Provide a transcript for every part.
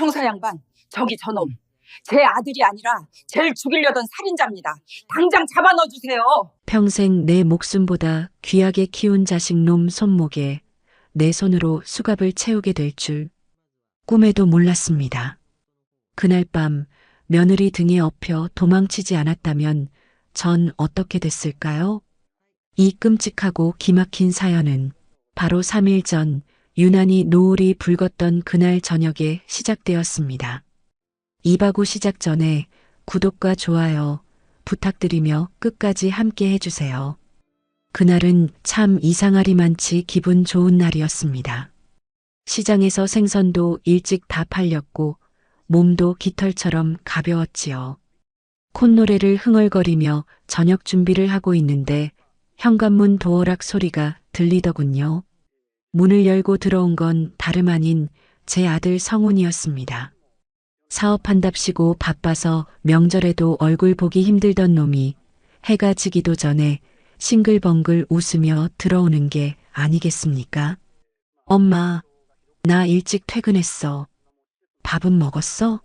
형사 양반, 저기 저놈. 제 아들이 아니라 쟤를 죽이려던 살인자입니다. 당장 잡아 넣어주세요. 평생 내 목숨보다 귀하게 키운 자식놈 손목에 내 손으로 수갑을 채우게 될 줄 꿈에도 몰랐습니다. 그날 밤 며느리 등에 업혀 도망치지 않았다면 전 어떻게 됐을까요? 이 끔찍하고 기막힌 사연은 바로 3일 전 유난히 노을이 붉었던 그날 저녁에 시작되었습니다. 이바구 시작 전에 구독과 좋아요 부탁드리며 끝까지 함께 해주세요. 그날은 참 이상하리만치 기분 좋은 날이었습니다. 시장에서 생선도 일찍 다 팔렸고 몸도 깃털처럼 가벼웠지요. 콧노래를 흥얼거리며 저녁 준비를 하고 있는데 현관문 도어락 소리가 들리더군요. 문을 열고 들어온 건 다름 아닌 제 아들 성훈이었습니다. 사업한답시고 바빠서 명절에도 얼굴 보기 힘들던 놈이 해가 지기도 전에 싱글벙글 웃으며 들어오는 게 아니겠습니까? 엄마, 나 일찍 퇴근했어. 밥은 먹었어?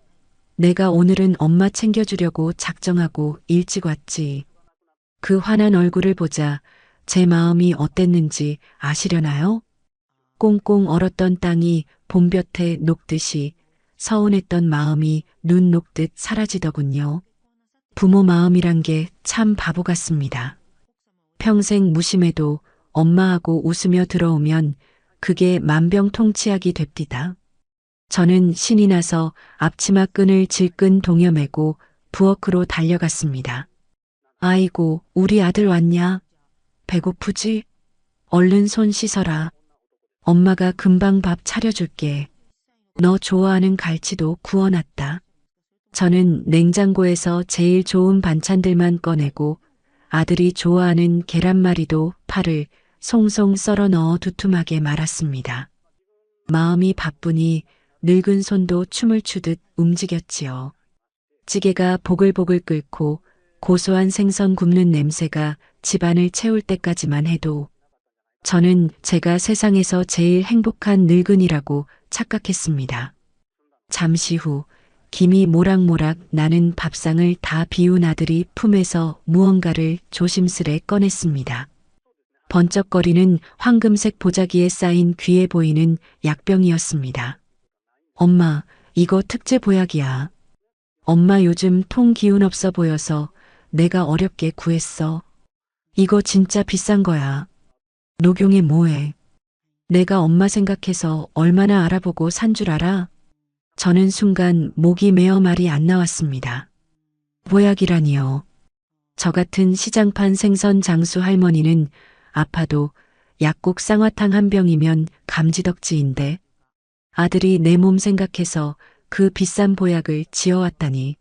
내가 오늘은 엄마 챙겨주려고 작정하고 일찍 왔지. 그 환한 얼굴을 보자 제 마음이 어땠는지 아시려나요? 꽁꽁 얼었던 땅이 봄볕에 녹듯이 서운했던 마음이 눈 녹듯 사라지더군요. 부모 마음이란 게 참 바보 같습니다. 평생 무심해도 엄마하고 웃으며 들어오면 그게 만병통치약이 됩디다. 저는 신이 나서 앞치마 끈을 질끈 동여매고 부엌으로 달려갔습니다. 아이고, 우리 아들 왔냐? 배고프지? 얼른 손 씻어라. 엄마가 금방 밥 차려줄게. 너 좋아하는 갈치도 구워놨다. 저는 냉장고에서 제일 좋은 반찬들만 꺼내고 아들이 좋아하는 계란말이도 파를 송송 썰어 넣어 두툼하게 말았습니다. 마음이 바쁘니 늙은 손도 춤을 추듯 움직였지요. 찌개가 보글보글 끓고 고소한 생선 굽는 냄새가 집안을 채울 때까지만 해도 저는 제가 세상에서 제일 행복한 늙은이라고 착각했습니다. 잠시 후 김이 모락모락 나는 밥상을 다 비운 아들이 품에서 무언가를 조심스레 꺼냈습니다. 번쩍거리는 황금색 보자기에 쌓인 귀해 보이는 약병이었습니다. 엄마, 이거 특제 보약이야. 엄마 요즘 통 기운 없어 보여서 내가 어렵게 구했어. 이거 진짜 비싼 거야. 녹용에 뭐해? 내가 엄마 생각해서 얼마나 알아보고 산 줄 알아? 저는 순간 목이 메어 말이 안 나왔습니다. 보약이라니요. 저 같은 시장판 생선 장수 할머니는 아파도 약국 쌍화탕 한 병이면 감지덕지인데 아들이 내 몸 생각해서 그 비싼 보약을 지어왔다니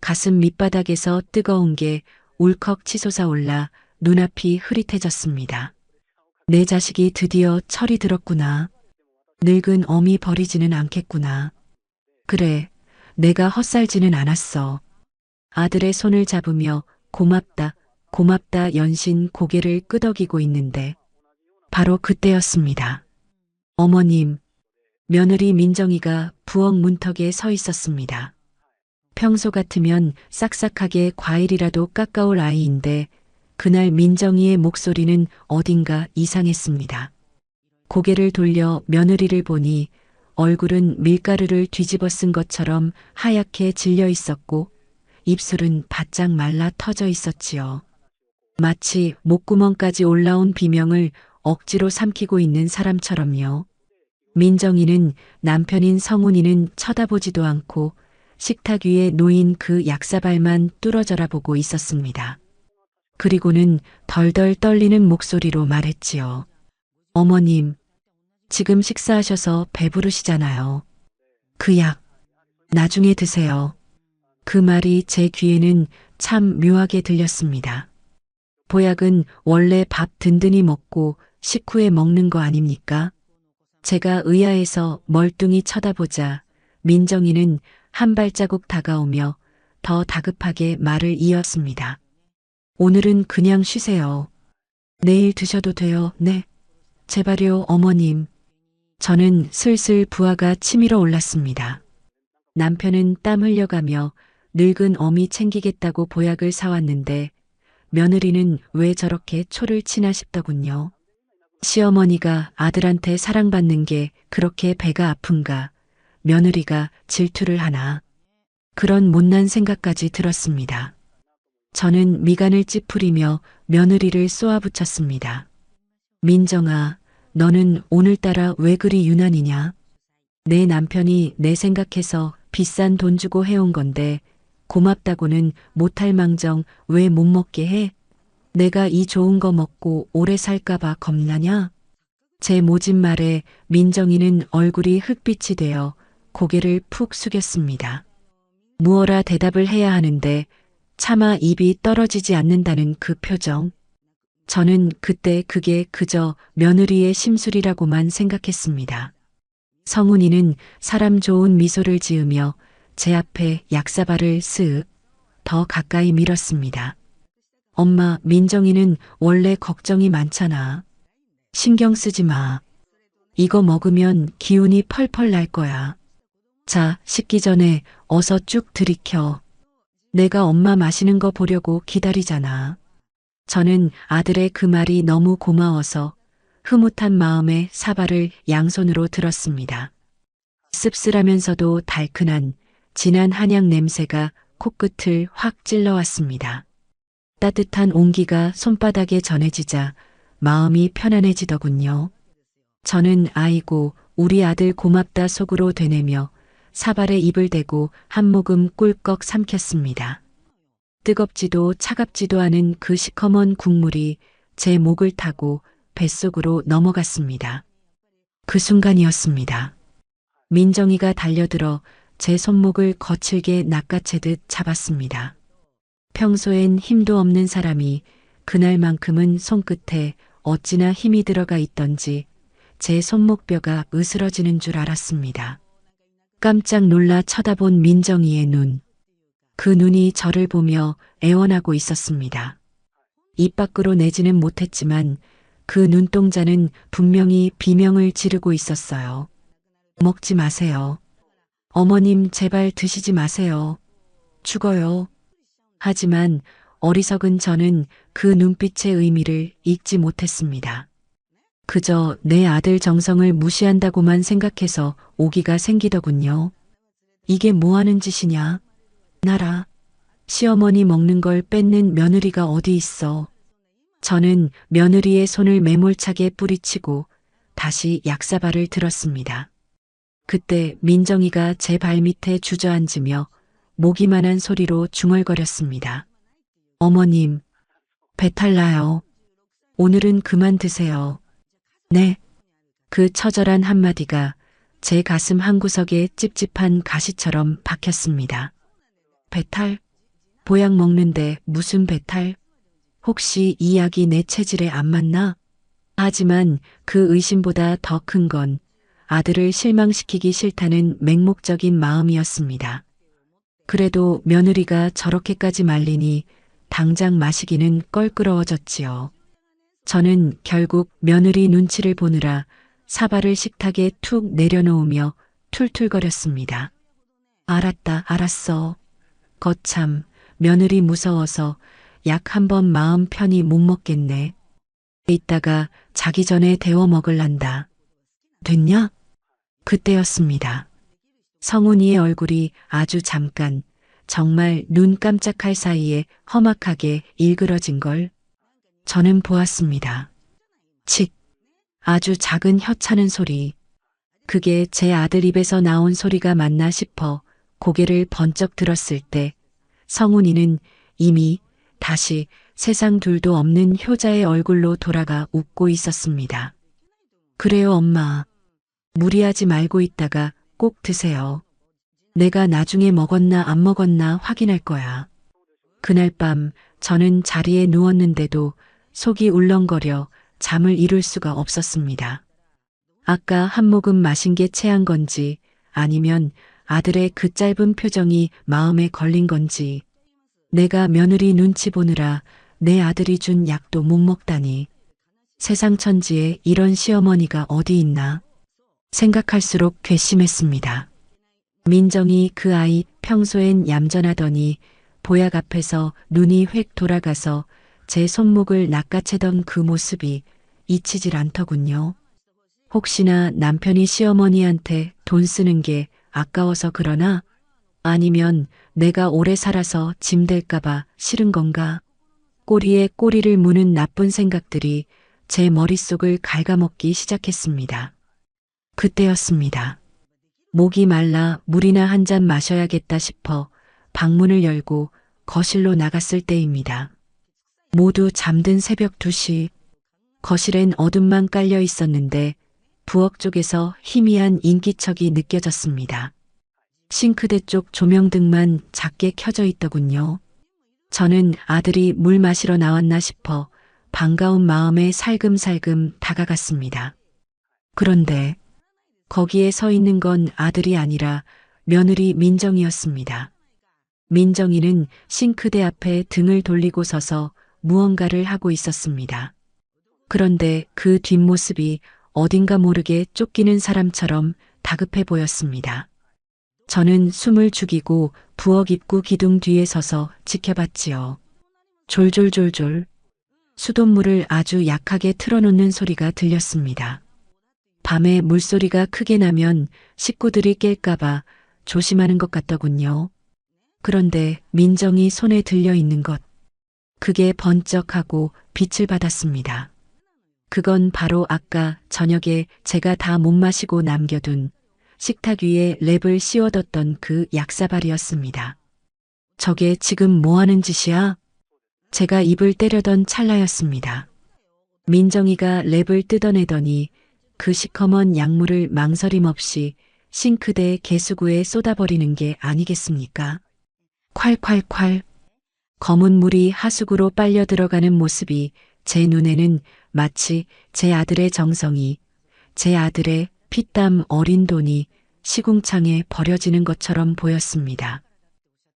가슴 밑바닥에서 뜨거운 게 울컥 치솟아 올라 눈앞이 흐릿해졌습니다. 내 자식이 드디어 철이 들었구나. 늙은 어미 버리지는 않겠구나. 그래, 내가 헛살지는 않았어. 아들의 손을 잡으며 고맙다, 고맙다 연신 고개를 끄덕이고 있는데 바로 그때였습니다. 어머님, 며느리 민정이가 부엌 문턱에 서 있었습니다. 평소 같으면 싹싹하게 과일이라도 깎아올 아이인데 그날 민정이의 목소리는 어딘가 이상했습니다. 고개를 돌려 며느리를 보니 얼굴은 밀가루를 뒤집어 쓴 것처럼 하얗게 질려 있었고 입술은 바짝 말라 터져 있었지요. 마치 목구멍까지 올라온 비명을 억지로 삼키고 있는 사람처럼요. 민정이는 남편인 성훈이는 쳐다보지도 않고 식탁 위에 놓인 그 약사발만 뚫어져라 보고 있었습니다. 그리고는 덜덜 떨리는 목소리로 말했지요. 어머님, 지금 식사하셔서 배부르시잖아요. 그 약, 나중에 드세요. 그 말이 제 귀에는 참 묘하게 들렸습니다. 보약은 원래 밥 든든히 먹고 식후에 먹는 거 아닙니까? 제가 의아해서 멀뚱히 쳐다보자 민정이는 한 발자국 다가오며 더 다급하게 말을 이었습니다. 오늘은 그냥 쉬세요. 내일 드셔도 돼요. 네. 제발요, 어머님. 저는 슬슬 부하가 치밀어 올랐습니다. 남편은 땀 흘려가며 늙은 어미 챙기겠다고 보약을 사왔는데 며느리는 왜 저렇게 초를 치나 싶더군요. 시어머니가 아들한테 사랑받는 게 그렇게 배가 아픈가, 며느리가 질투를 하나. 그런 못난 생각까지 들었습니다. 저는 미간을 찌푸리며 며느리를 쏘아붙였습니다. 민정아, 너는 오늘따라 왜 그리 유난이냐? 내 남편이 내 생각해서 비싼 돈 주고 해온 건데 고맙다고는 못할 망정 왜 못 먹게 해? 내가 이 좋은 거 먹고 오래 살까봐 겁나냐? 제 모진 말에 민정이는 얼굴이 흑빛이 되어 고개를 푹 숙였습니다. 무어라 대답을 해야 하는데 차마 입이 떨어지지 않는다는 그 표정. 저는 그때 그게 그저 며느리의 심술이라고만 생각했습니다. 성훈이는 사람 좋은 미소를 지으며 제 앞에 약사발을 쓱 더 가까이 밀었습니다. 엄마, 민정이는 원래 걱정이 많잖아. 신경 쓰지 마. 이거 먹으면 기운이 펄펄 날 거야. 자, 식기 전에 어서 쭉 들이켜. 내가 엄마 마시는 거 보려고 기다리잖아. 저는 아들의 그 말이 너무 고마워서 흐뭇한 마음에 사발을 양손으로 들었습니다. 씁쓸하면서도 달큰한 진한 한약 냄새가 코끝을 확 찔러왔습니다. 따뜻한 온기가 손바닥에 전해지자 마음이 편안해지더군요. 저는 아이고 우리 아들 고맙다 속으로 되뇌며 사발에 입을 대고 한 모금 꿀꺽 삼켰습니다. 뜨겁지도 차갑지도 않은 그 시커먼 국물이 제 목을 타고 뱃속으로 넘어갔습니다. 그 순간이었습니다. 민정이가 달려들어 제 손목을 거칠게 낚아채듯 잡았습니다. 평소엔 힘도 없는 사람이 그날만큼은 손끝에 어찌나 힘이 들어가 있던지 제 손목뼈가 으스러지는 줄 알았습니다. 깜짝 놀라 쳐다본 민정이의 눈. 그 눈이 저를 보며 애원하고 있었습니다. 입 밖으로 내지는 못했지만 그 눈동자는 분명히 비명을 지르고 있었어요. 먹지 마세요. 어머님 제발 드시지 마세요. 죽어요. 하지만 어리석은 저는 그 눈빛의 의미를 잊지 못했습니다. 그저 내 아들 정성을 무시한다고만 생각해서 오기가 생기더군요. 이게 뭐 하는 짓이냐? 나라. 시어머니 먹는 걸 뺏는 며느리가 어디 있어. 저는 며느리의 손을 매몰차게 뿌리치고 다시 약사발을 들었습니다. 그때 민정이가 제 발밑에 주저앉으며 모기만한 소리로 중얼거렸습니다. 어머님, 배탈 나요. 오늘은 그만 드세요. 네. 그 처절한 한마디가 제 가슴 한구석에 찝찝한 가시처럼 박혔습니다. 배탈? 보약 먹는데 무슨 배탈? 혹시 이 약이 내 체질에 안 맞나? 하지만 그 의심보다 더 큰 건 아들을 실망시키기 싫다는 맹목적인 마음이었습니다. 그래도 며느리가 저렇게까지 말리니 당장 마시기는 껄끄러워졌지요. 저는 결국 며느리 눈치를 보느라 사발을 식탁에 툭 내려놓으며 툴툴거렸습니다. 알았다, 알았어. 거참, 며느리 무서워서 약 한 번 마음 편히 못 먹겠네. 이따가 자기 전에 데워 먹을란다. 됐냐? 그때였습니다. 성훈이의 얼굴이 아주 잠깐, 정말 눈 깜짝할 사이에 험악하게 일그러진 걸 저는 보았습니다. 칙, 아주 작은 혀 차는 소리. 그게 제 아들 입에서 나온 소리가 맞나 싶어 고개를 번쩍 들었을 때 성훈이는 이미 다시 세상 둘도 없는 효자의 얼굴로 돌아가 웃고 있었습니다. 그래요, 엄마. 무리하지 말고 있다가 꼭 드세요. 내가 나중에 먹었나 안 먹었나 확인할 거야. 그날 밤 저는 자리에 누웠는데도 속이 울렁거려 잠을 이룰 수가 없었습니다. 아까 한 모금 마신 게 체한 건지 아니면 아들의 그 짧은 표정이 마음에 걸린 건지 내가 며느리 눈치 보느라 내 아들이 준 약도 못 먹다니. 세상 천지에 이런 시어머니가 어디 있나 생각할수록 괘씸했습니다. 민정이 그 아이 평소엔 얌전하더니 보약 앞에서 눈이 획 돌아가서 제 손목을 낚아채던 그 모습이 잊히질 않더군요. 혹시나 남편이 시어머니한테 돈 쓰는 게 아까워서 그러나? 아니면 내가 오래 살아서 짐 될까봐 싫은 건가? 꼬리에 꼬리를 무는 나쁜 생각들이 제 머릿속을 갉아먹기 시작했습니다. 그때였습니다. 목이 말라 물이나 한 잔 마셔야겠다 싶어 방문을 열고 거실로 나갔을 때입니다. 모두 잠든 새벽 2시. 거실엔 어둠만 깔려 있었는데 부엌 쪽에서 희미한 인기척이 느껴졌습니다. 싱크대 쪽 조명등만 작게 켜져 있더군요. 저는 아들이 물 마시러 나왔나 싶어 반가운 마음에 살금살금 다가갔습니다. 그런데 거기에 서 있는 건 아들이 아니라 며느리 민정이었습니다. 민정이는 싱크대 앞에 등을 돌리고 서서 무언가를 하고 있었습니다. 그런데 그 뒷모습이 어딘가 모르게 쫓기는 사람처럼 다급해 보였습니다. 저는 숨을 죽이고 부엌 입구 기둥 뒤에 서서 지켜봤지요. 졸졸졸졸 수돗물을 아주 약하게 틀어놓는 소리가 들렸습니다. 밤에 물소리가 크게 나면 식구들이 깰까봐 조심하는 것 같더군요. 그런데 민정이 손에 들려 있는 것, 그게 번쩍하고 빛을 받았습니다. 그건 바로 아까 저녁에 제가 다 못 마시고 남겨둔 식탁 위에 랩을 씌워뒀던 그 약사발이었습니다. 저게 지금 뭐 하는 짓이야? 제가 입을 때려던 찰나였습니다. 민정이가 랩을 뜯어내더니 그 시커먼 약물을 망설임 없이 싱크대 개수구에 쏟아버리는 게 아니겠습니까? 콸콸콸. 검은 물이 하수구로 빨려 들어가는 모습이 제 눈에는 마치 제 아들의 정성이, 제 아들의 피땀 어린 돈이 시궁창에 버려지는 것처럼 보였습니다.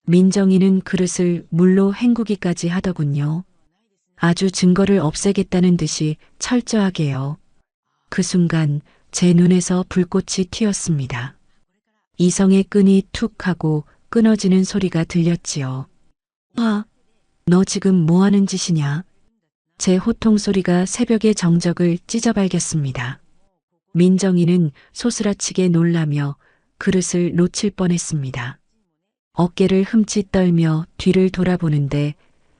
민정이는 그릇을 물로 헹구기까지 하더군요. 아주 증거를 없애겠다는 듯이 철저하게요. 그 순간 제 눈에서 불꽃이 튀었습니다. 이성의 끈이 툭 하고 끊어지는 소리가 들렸지요. 아, 너 지금 뭐 하는 짓이냐? 제 호통 소리가 새벽의 정적을 찢어발겼습니다. 민정이는 소스라치게 놀라며 그릇을 놓칠 뻔했습니다. 어깨를 흠칫 떨며 뒤를 돌아보는데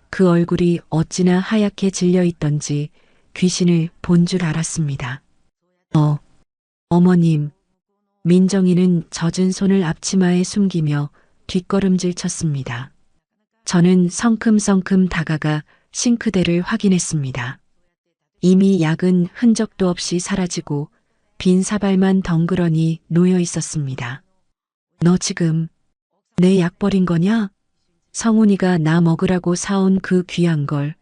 그 얼굴이 어찌나 하얗게 질려 있던지 귀신을 본 줄 알았습니다. 어머님. 민정이는 젖은 손을 앞치마에 숨기며 뒷걸음질 쳤습니다. 저는 성큼성큼 다가가 싱크대를 확인했습니다. 이미 약은 흔적도 없이 사라지고 빈 사발만 덩그러니 놓여 있었습니다. 너 지금 내 약 버린 거냐? 성훈이가 나 먹으라고 사온 그 귀한 걸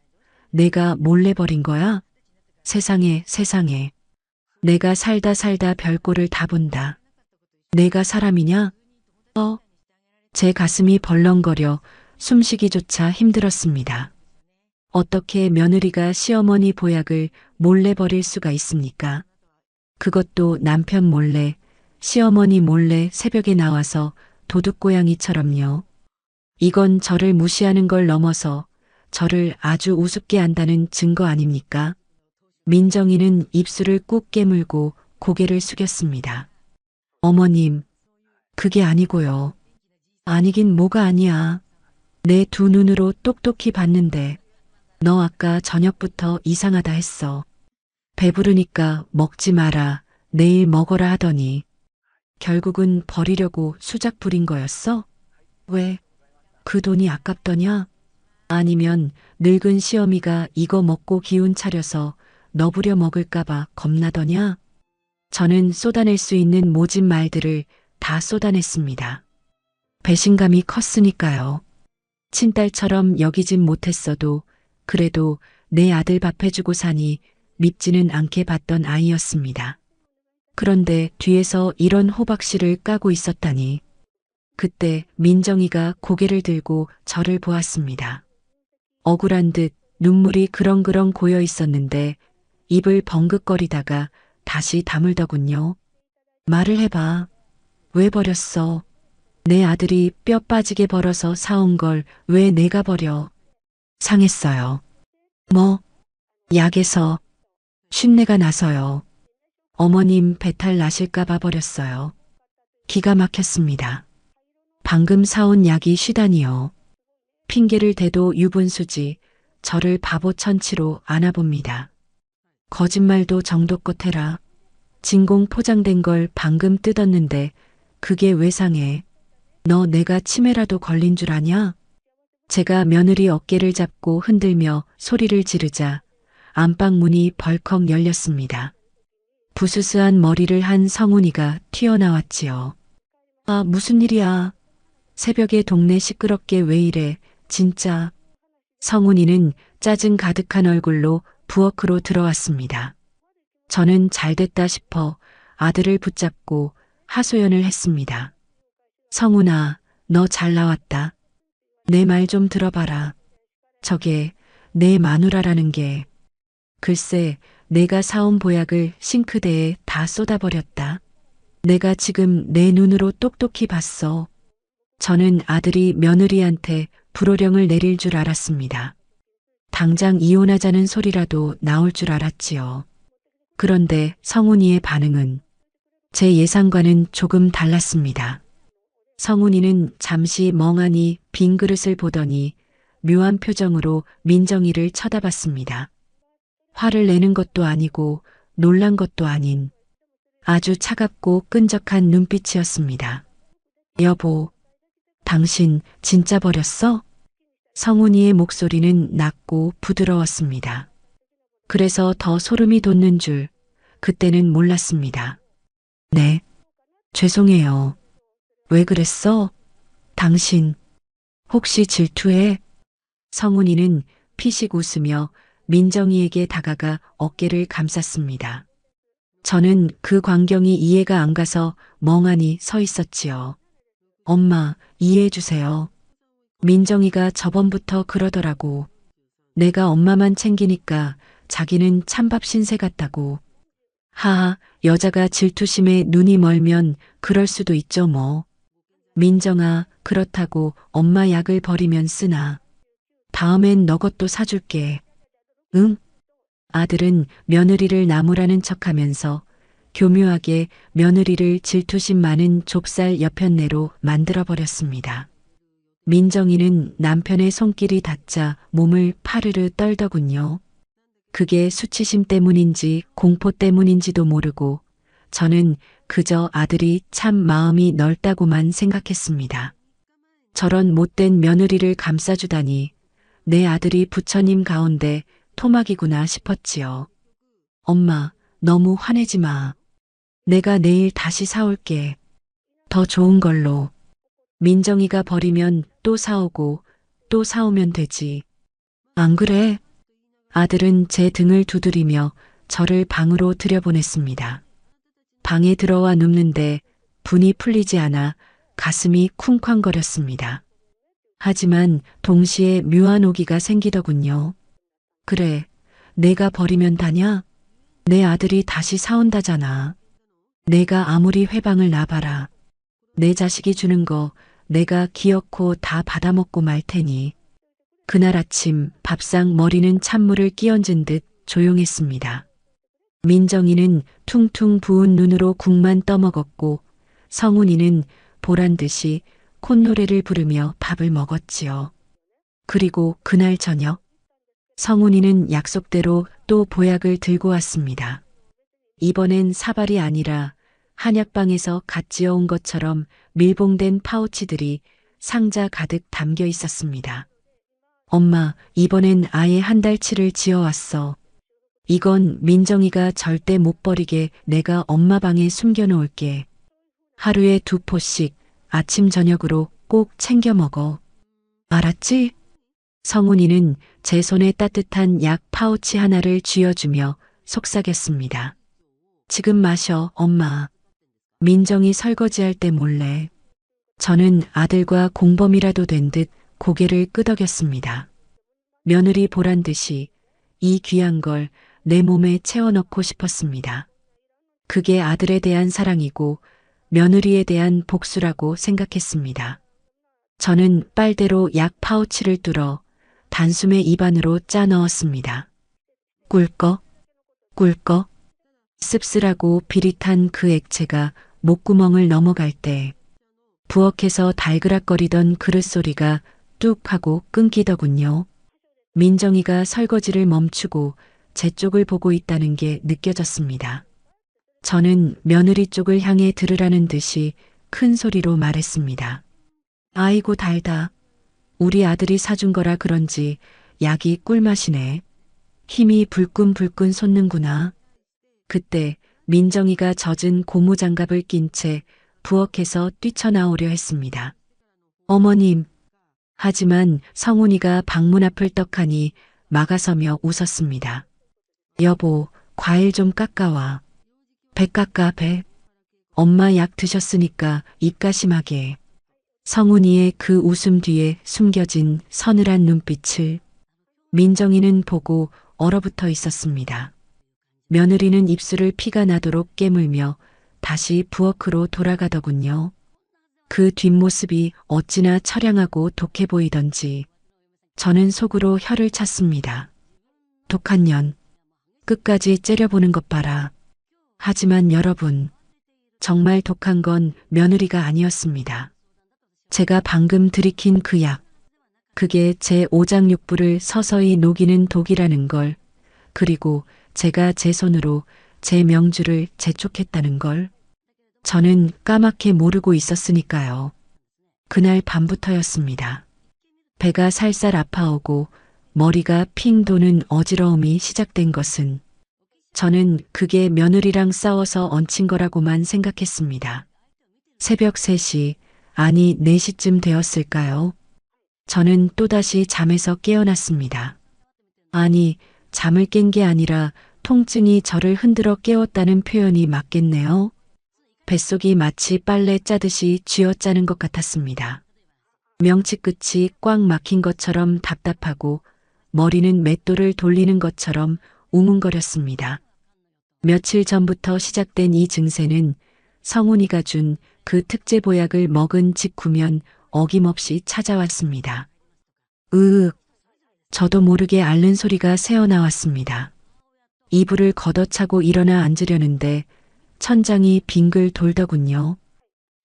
내가 몰래 버린 거야? 세상에 세상에. 내가 살다 별꼴을 다 본다. 내가 사람이냐? 제 가슴이 벌렁거려 숨쉬기조차 힘들었습니다. 어떻게 며느리가 시어머니 보약을 몰래 버릴 수가 있습니까? 그것도 남편 몰래, 시어머니 몰래 새벽에 나와서 도둑고양이처럼요. 이건 저를 무시하는 걸 넘어서 저를 아주 우습게 한다는 증거 아닙니까? 민정이는 입술을 꾹 깨물고 고개를 숙였습니다. 어머님, 그게 아니고요. 아니긴 뭐가 아니야. 내 두 눈으로 똑똑히 봤는데 너 아까 저녁부터 이상하다 했어. 배부르니까 먹지 마라, 내일 먹어라 하더니 결국은 버리려고 수작 부린 거였어? 왜? 그 돈이 아깝더냐? 아니면 늙은 시어미가 이거 먹고 기운 차려서 너부려 먹을까봐 겁나더냐? 저는 쏟아낼 수 있는 모진 말들을 다 쏟아냈습니다. 배신감이 컸으니까요. 친딸처럼 여기진 못했어도 그래도 내 아들 밥 해주고 사니 밉지는 않게 봤던 아이였습니다. 그런데 뒤에서 이런 호박씨를 까고 있었다니. 그때 민정이가 고개를 들고 저를 보았습니다. 억울한 듯 눈물이 그렁그렁 고여 있었는데 입을 벙긋거리다가 다시 다물더군요. 말을 해봐. 왜 버렸어? 내 아들이 뼈 빠지게 벌어서 사온 걸 왜 내가 버려? 상했어요. 뭐? 약에서 쉰내가 나서요. 어머님 배탈 나실까봐 버렸어요. 기가 막혔습니다. 방금 사온 약이 쉬다니요. 핑계를 대도 유분수지 저를 바보 천치로 안아봅니다. 거짓말도 정도껏 해라. 진공 포장된 걸 방금 뜯었는데 그게 왜 상해? 너 내가 치매라도 걸린 줄 아냐? 제가 며느리 어깨를 잡고 흔들며 소리를 지르자 안방 문이 벌컥 열렸습니다. 부스스한 머리를 한 성훈이가 튀어나왔지요. 아, 무슨 일이야? 새벽에 동네 시끄럽게 왜 이래, 진짜. 성훈이는 짜증 가득한 얼굴로 부엌으로 들어왔습니다. 저는 잘됐다 싶어 아들을 붙잡고 하소연을 했습니다. 성훈아, 너 잘 나왔다. 내 말 좀 들어봐라. 저게 내 마누라라는 게. 글쎄, 내가 사온 보약을 싱크대에 다 쏟아버렸다. 내가 지금 내 눈으로 똑똑히 봤어. 저는 아들이 며느리한테 불호령을 내릴 줄 알았습니다. 당장 이혼하자는 소리라도 나올 줄 알았지요. 그런데 성훈이의 반응은 제 예상과는 조금 달랐습니다. 성훈이는 잠시 멍하니 빈 그릇을 보더니 묘한 표정으로 민정이를 쳐다봤습니다. 화를 내는 것도 아니고 놀란 것도 아닌 아주 차갑고 끈적한 눈빛이었습니다. 여보, 당신 진짜 버렸어? 성훈이의 목소리는 낮고 부드러웠습니다. 그래서 더 소름이 돋는 줄 그때는 몰랐습니다. 네, 죄송해요. 왜 그랬어? 당신 혹시 질투해? 성훈이는 피식 웃으며 민정이에게 다가가 어깨를 감쌌습니다. 저는 그 광경이 이해가 안 가서 멍하니 서 있었지요. 엄마, 이해해 주세요. 민정이가 저번부터 그러더라고. 내가 엄마만 챙기니까 자기는 찬밥 신세 같다고. 하하, 여자가 질투심에 눈이 멀면 그럴 수도 있죠 뭐. 민정아, 그렇다고 엄마 약을 버리면 쓰나. 다음엔 너 것도 사줄게. 응? 아들은 며느리를 나무라는 척하면서 교묘하게 며느리를 질투심 많은 좁쌀 여편네로 만들어버렸습니다. 민정이는 남편의 손길이 닿자 몸을 파르르 떨더군요. 그게 수치심 때문인지 공포 때문인지도 모르고 저는 그저 아들이 참 마음이 넓다고만 생각했습니다. 저런 못된 며느리를 감싸주다니 내 아들이 부처님 가운데 토막이구나 싶었지요. 엄마, 너무 화내지 마. 내가 내일 다시 사올게. 더 좋은 걸로. 민정이가 버리면 또 사오고 또 사오면 되지. 안 그래? 아들은 제 등을 두드리며 저를 방으로 들여보냈습니다. 방에 들어와 눕는데 분이 풀리지 않아 가슴이 쿵쾅거렸습니다. 하지만 동시에 묘한 오기가 생기더군요. 그래, 내가 버리면 다냐? 내 아들이 다시 사온다잖아. 내가 아무리 회방을 놔봐라. 내 자식이 주는 거 내가 기어코 다 받아먹고 말 테니. 그날 아침 밥상 머리는 찬물을 끼얹은 듯 조용했습니다. 민정이는 퉁퉁 부은 눈으로 국만 떠먹었고 성훈이는 보란듯이 콧노래를 부르며 밥을 먹었지요. 그리고 그날 저녁 성훈이는 약속대로 또 보약을 들고 왔습니다. 이번엔 사발이 아니라 한약방에서 갓 지어온 것처럼 밀봉된 파우치들이 상자 가득 담겨 있었습니다. 엄마, 이번엔 아예 한 달치를 지어왔어. 이건 민정이가 절대 못 버리게 내가 엄마 방에 숨겨놓을게. 하루에 2포씩 아침 저녁으로 꼭 챙겨 먹어. 알았지? 성훈이는 제 손에 따뜻한 약 파우치 하나를 쥐어주며 속삭였습니다. 지금 마셔, 엄마. 민정이 설거지할 때 몰래. 저는 아들과 공범이라도 된 듯 고개를 끄덕였습니다. 며느리 보란 듯이 이 귀한 걸 내 몸에 채워넣고 싶었습니다. 그게 아들에 대한 사랑이고 며느리에 대한 복수라고 생각했습니다. 저는 빨대로 약 파우치를 뚫어 단숨에 입안으로 짜 넣었습니다. 꿀꺽, 꿀꺽, 씁쓸하고 비릿한 그 액체가 목구멍을 넘어갈 때 부엌에서 달그락거리던 그릇 소리가 뚝 하고 끊기더군요. 민정이가 설거지를 멈추고 제 쪽을 보고 있다는 게 느껴졌습니다. 저는 며느리 쪽을 향해 들으라는 듯이 큰 소리로 말했습니다. 아이고 달다. 우리 아들이 사준 거라 그런지 약이 꿀맛이네. 힘이 불끈불끈 솟는구나. 그때 민정이가 젖은 고무장갑을 낀 채 부엌에서 뛰쳐나오려 했습니다. 어머님. 하지만 성훈이가 방문 앞을 떡하니 막아서며 웃었습니다. 여보, 과일 좀 깎아와. 배 깎아 배. 엄마 약 드셨으니까 입가심하게. 성훈이의 그 웃음 뒤에 숨겨진 서늘한 눈빛을 민정이는 보고 얼어붙어 있었습니다. 며느리는 입술을 피가 나도록 깨물며 다시 부엌으로 돌아가더군요. 그 뒷모습이 어찌나 처량하고 독해 보이던지 저는 속으로 혀를 찼습니다. 독한 년, 끝까지 째려보는 것 봐라. 하지만 여러분, 정말 독한 건 며느리가 아니었습니다. 제가 방금 들이킨 그 약, 그게 제 오장육부를 서서히 녹이는 독이라는 걸, 그리고 제가 제 손으로 제 명주를 재촉했다는 걸 저는 까맣게 모르고 있었으니까요. 그날 밤부터였습니다. 배가 살살 아파오고 머리가 핑 도는 어지러움이 시작된 것은 저는 그게 며느리랑 싸워서 얹힌 거라고만 생각했습니다. 새벽 3시, 아니 4시쯤 되었을까요? 저는 또다시 잠에서 깨어났습니다. 아니, 잠을 깬 게 아니라 통증이 저를 흔들어 깨웠다는 표현이 맞겠네요. 뱃속이 마치 빨래 짜듯이 쥐어짜는 것 같았습니다. 명치 끝이 꽉 막힌 것처럼 답답하고 머리는 맷돌을 돌리는 것처럼 웅웅거렸습니다. 며칠 전부터 시작된 이 증세는 성훈이가 준 그 특제 보약을 먹은 직후면 어김없이 찾아왔습니다. 으윽, 저도 모르게 앓는 소리가 새어나왔습니다. 이불을 걷어차고 일어나 앉으려는데 천장이 빙글 돌더군요.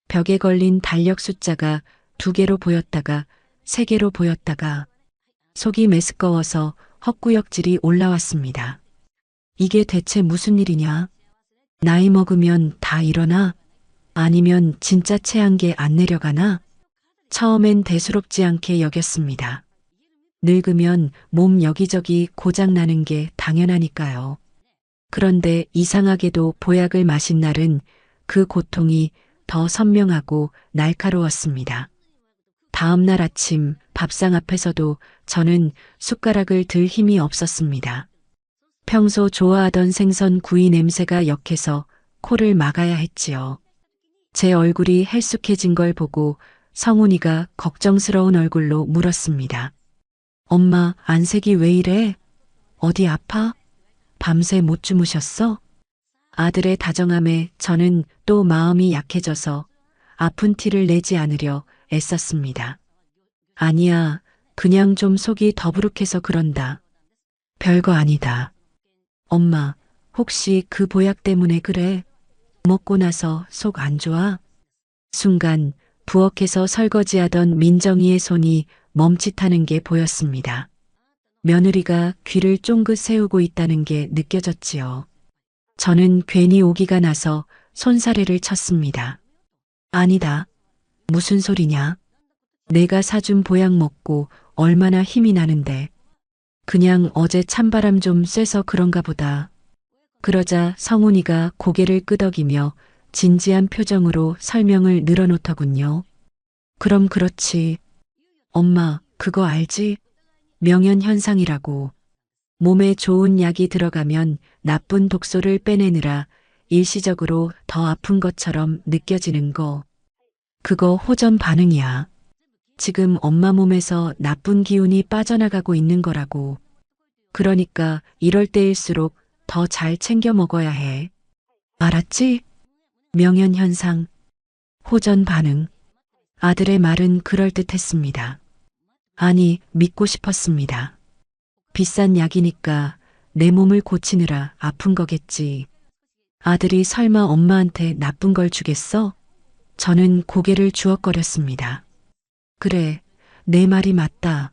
벽에 걸린 달력 숫자가 2개로 보였다가 3개로 보였다가 속이 메스꺼워서 헛구역질이 올라왔습니다. 이게 대체 무슨 일이냐? 나이 먹으면 다 이러나? 아니면 진짜 체한 게 안 내려가나? 처음엔 대수롭지 않게 여겼습니다. 늙으면 몸 여기저기 고장나는 게 당연하니까요. 그런데 이상하게도 보약을 마신 날은 그 고통이 더 선명하고 날카로웠습니다. 다음 날 아침 밥상 앞에서도 저는 숟가락을 들 힘이 없었습니다. 평소 좋아하던 생선 구이 냄새가 역해서 코를 막아야 했지요. 제 얼굴이 헬쑥해진 걸 보고 성훈이가 걱정스러운 얼굴로 물었습니다. 엄마, 안색이 왜 이래? 어디 아파? 밤새 못 주무셨어? 아들의 다정함에 저는 또 마음이 약해져서 아픈 티를 내지 않으려 애썼습니다. 아니야, 그냥 좀 속이 더부룩해서 그런다. 별거 아니다. 엄마, 혹시 그 보약 때문에 그래? 먹고 나서 속 안 좋아? 순간 부엌에서 설거지하던 민정이의 손이 멈칫하는 게 보였습니다. 며느리가 귀를 쫑긋 세우고 있다는 게 느껴졌지요. 저는 괜히 오기가 나서 손사래를 쳤습니다. 아니다. 무슨 소리냐? 내가 사준 보약 먹고 얼마나 힘이 나는데. 그냥 어제 찬바람 좀 쐬서 그런가 보다. 그러자 성훈이가 고개를 끄덕이며 진지한 표정으로 설명을 늘어놓더군요. 그럼 그렇지. 엄마, 그거 알지? 명현현상이라고. 몸에 좋은 약이 들어가면 나쁜 독소를 빼내느라 일시적으로 더 아픈 것처럼 느껴지는 거. 그거 호전 반응이야. 지금 엄마 몸에서 나쁜 기운이 빠져나가고 있는 거라고. 그러니까 이럴 때일수록 더 잘 챙겨 먹어야 해. 알았지? 명현현상. 호전 반응. 아들의 말은 그럴듯했습니다. 아니, 믿고 싶었습니다. 비싼 약이니까 내 몸을 고치느라 아픈 거겠지. 아들이 설마 엄마한테 나쁜 걸 주겠어? 저는 고개를 주워거렸습니다. 그래, 내 말이 맞다.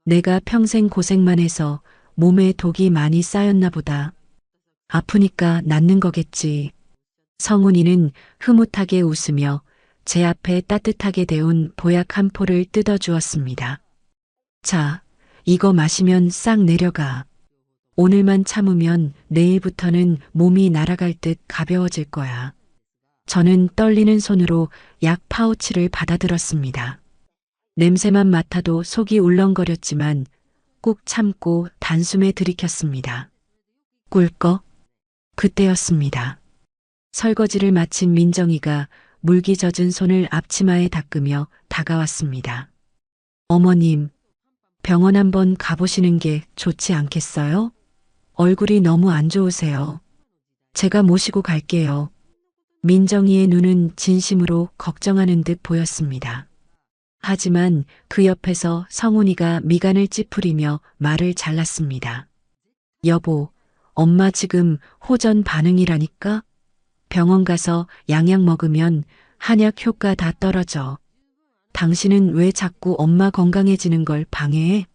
내가 평생 고생만 해서 몸에 독이 많이 쌓였나 보다. 아프니까 낫는 거겠지. 성훈이는 흐뭇하게 웃으며 제 앞에 따뜻하게 데운 보약 한 포를 뜯어주었습니다. 자, 이거 마시면 싹 내려가. 오늘만 참으면 내일부터는 몸이 날아갈 듯 가벼워질 거야. 저는 떨리는 손으로 약 파우치를 받아들었습니다. 냄새만 맡아도 속이 울렁거렸지만 꾹 참고 단숨에 들이켰습니다. 꿀꺽. 그때였습니다. 설거지를 마친 민정이가 물기 젖은 손을 앞치마에 닦으며 다가왔습니다. 어머님, 병원 한번 가보시는 게 좋지 않겠어요? 얼굴이 너무 안 좋으세요. 제가 모시고 갈게요. 민정이의 눈은 진심으로 걱정하는 듯 보였습니다. 하지만 그 옆에서 성훈이가 미간을 찌푸리며 말을 잘랐습니다. 여보, 엄마 지금 호전 반응이라니까? 병원 가서 양약 먹으면 한약 효과 다 떨어져. 당신은 왜 자꾸 엄마 건강해지는 걸 방해해?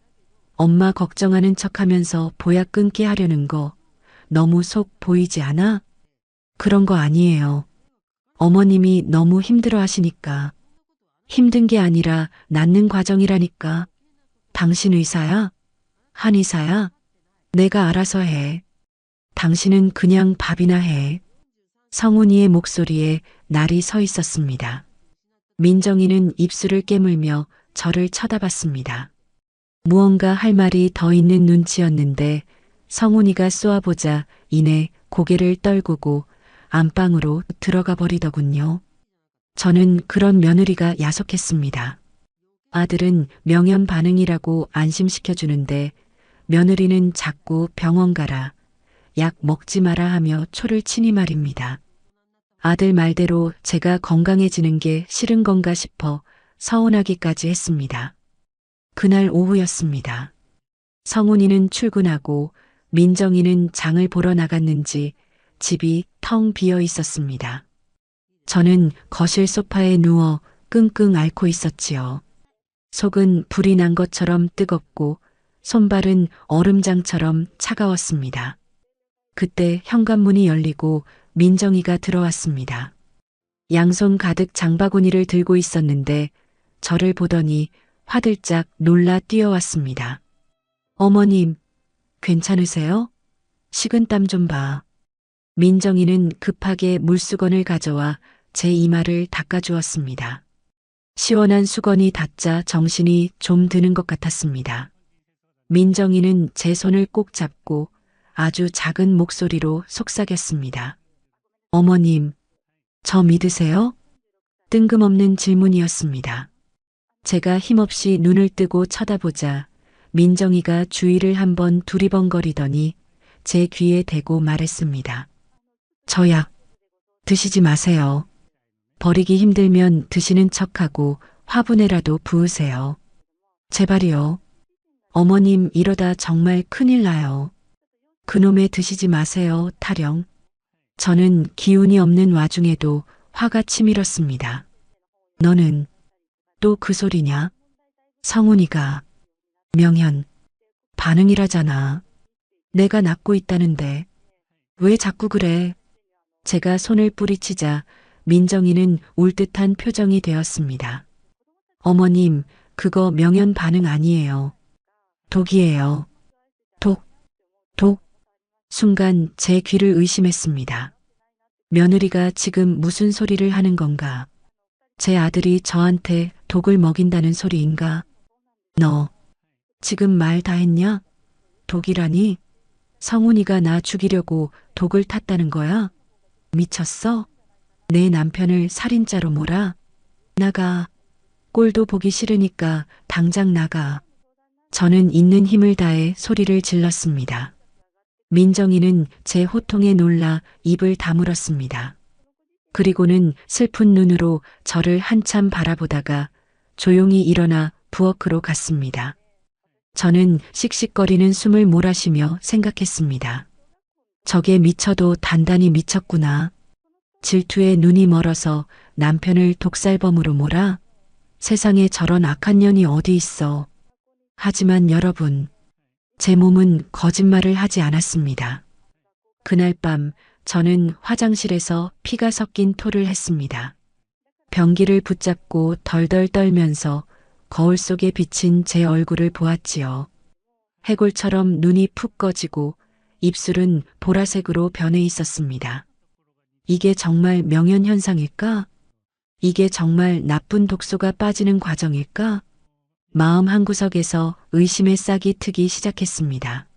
엄마 걱정하는 척하면서 보약 끊게 하려는 거 너무 속 보이지 않아? 그런 거 아니에요. 어머님이 너무 힘들어 하시니까. 힘든 게 아니라 낫는 과정이라니까. 당신 의사야? 한의사야? 내가 알아서 해. 당신은 그냥 밥이나 해. 성훈이의 목소리에 날이 서 있었습니다. 민정이는 입술을 깨물며 저를 쳐다봤습니다. 무언가 할 말이 더 있는 눈치였는데 성훈이가 쏘아보자 이내 고개를 떨구고 안방으로 들어가 버리더군요. 저는 그런 며느리가 야속했습니다. 아들은 명연 반응이라고 안심시켜주는데 며느리는 자꾸 병원 가라, 약 먹지 마라 하며 초를 치니 말입니다. 아들 말대로 제가 건강해지는 게 싫은 건가 싶어 서운하기까지 했습니다. 그날 오후였습니다. 성훈이는 출근하고 민정이는 장을 보러 나갔는지 집이 텅 비어 있었습니다. 저는 거실 소파에 누워 끙끙 앓고 있었지요. 속은 불이 난 것처럼 뜨겁고 손발은 얼음장처럼 차가웠습니다. 그때 현관문이 열리고 민정이가 들어왔습니다. 양손 가득 장바구니를 들고 있었는데 저를 보더니 화들짝 놀라 뛰어왔습니다. 어머님, 괜찮으세요? 식은땀 좀 봐. 민정이는 급하게 물수건을 가져와 제 이마를 닦아주었습니다. 시원한 수건이 닿자 정신이 좀 드는 것 같았습니다. 민정이는 제 손을 꼭 잡고 아주 작은 목소리로 속삭였습니다. 어머님, 저 믿으세요? 뜬금없는 질문이었습니다. 제가 힘없이 눈을 뜨고 쳐다보자 민정이가 주위를 한번 두리번거리더니 제 귀에 대고 말했습니다. 저 약 드시지 마세요. 버리기 힘들면 드시는 척하고 화분에라도 부으세요. 제발이요. 어머님 이러다 정말 큰일 나요. 그놈의 드시지 마세요, 타령. 저는 기운이 없는 와중에도 화가 치밀었습니다. 너는 또 그 소리냐? 성훈이가 명현 반응이라잖아. 내가 낳고 있다는데 왜 자꾸 그래? 제가 손을 뿌리치자 민정이는 울 듯한 표정이 되었습니다. 어머님, 그거 명현 반응 아니에요. 독이에요. 독. 순간 제 귀를 의심했습니다. 며느리가 지금 무슨 소리를 하는 건가? 제 아들이 저한테 독을 먹인다는 소리인가? 너 지금 말 다 했냐? 독이라니? 성훈이가 나 죽이려고 독을 탔다는 거야? 미쳤어? 내 남편을 살인자로 몰아? 나가. 꼴도 보기 싫으니까 당장 나가. 저는 있는 힘을 다해 소리를 질렀습니다. 민정이는 제 호통에 놀라 입을 다물었습니다. 그리고는 슬픈 눈으로 저를 한참 바라보다가 조용히 일어나 부엌으로 갔습니다. 저는 씩씩거리는 숨을 몰아쉬며 생각했습니다. 저게 미쳐도 단단히 미쳤구나. 질투에 눈이 멀어서 남편을 독살범으로 몰아? 세상에 저런 악한 년이 어디 있어. 하지만 여러분, 제 몸은 거짓말을 하지 않았습니다. 그날 밤 저는 화장실에서 피가 섞인 토를 했습니다. 변기를 붙잡고 덜덜 떨면서 거울 속에 비친 제 얼굴을 보았지요. 해골처럼 눈이 푹 꺼지고 입술은 보라색으로 변해 있었습니다. 이게 정말 명현현상일까? 이게 정말 나쁜 독소가 빠지는 과정일까? 마음 한구석에서 의심의 싹이 트기 시작했습니다.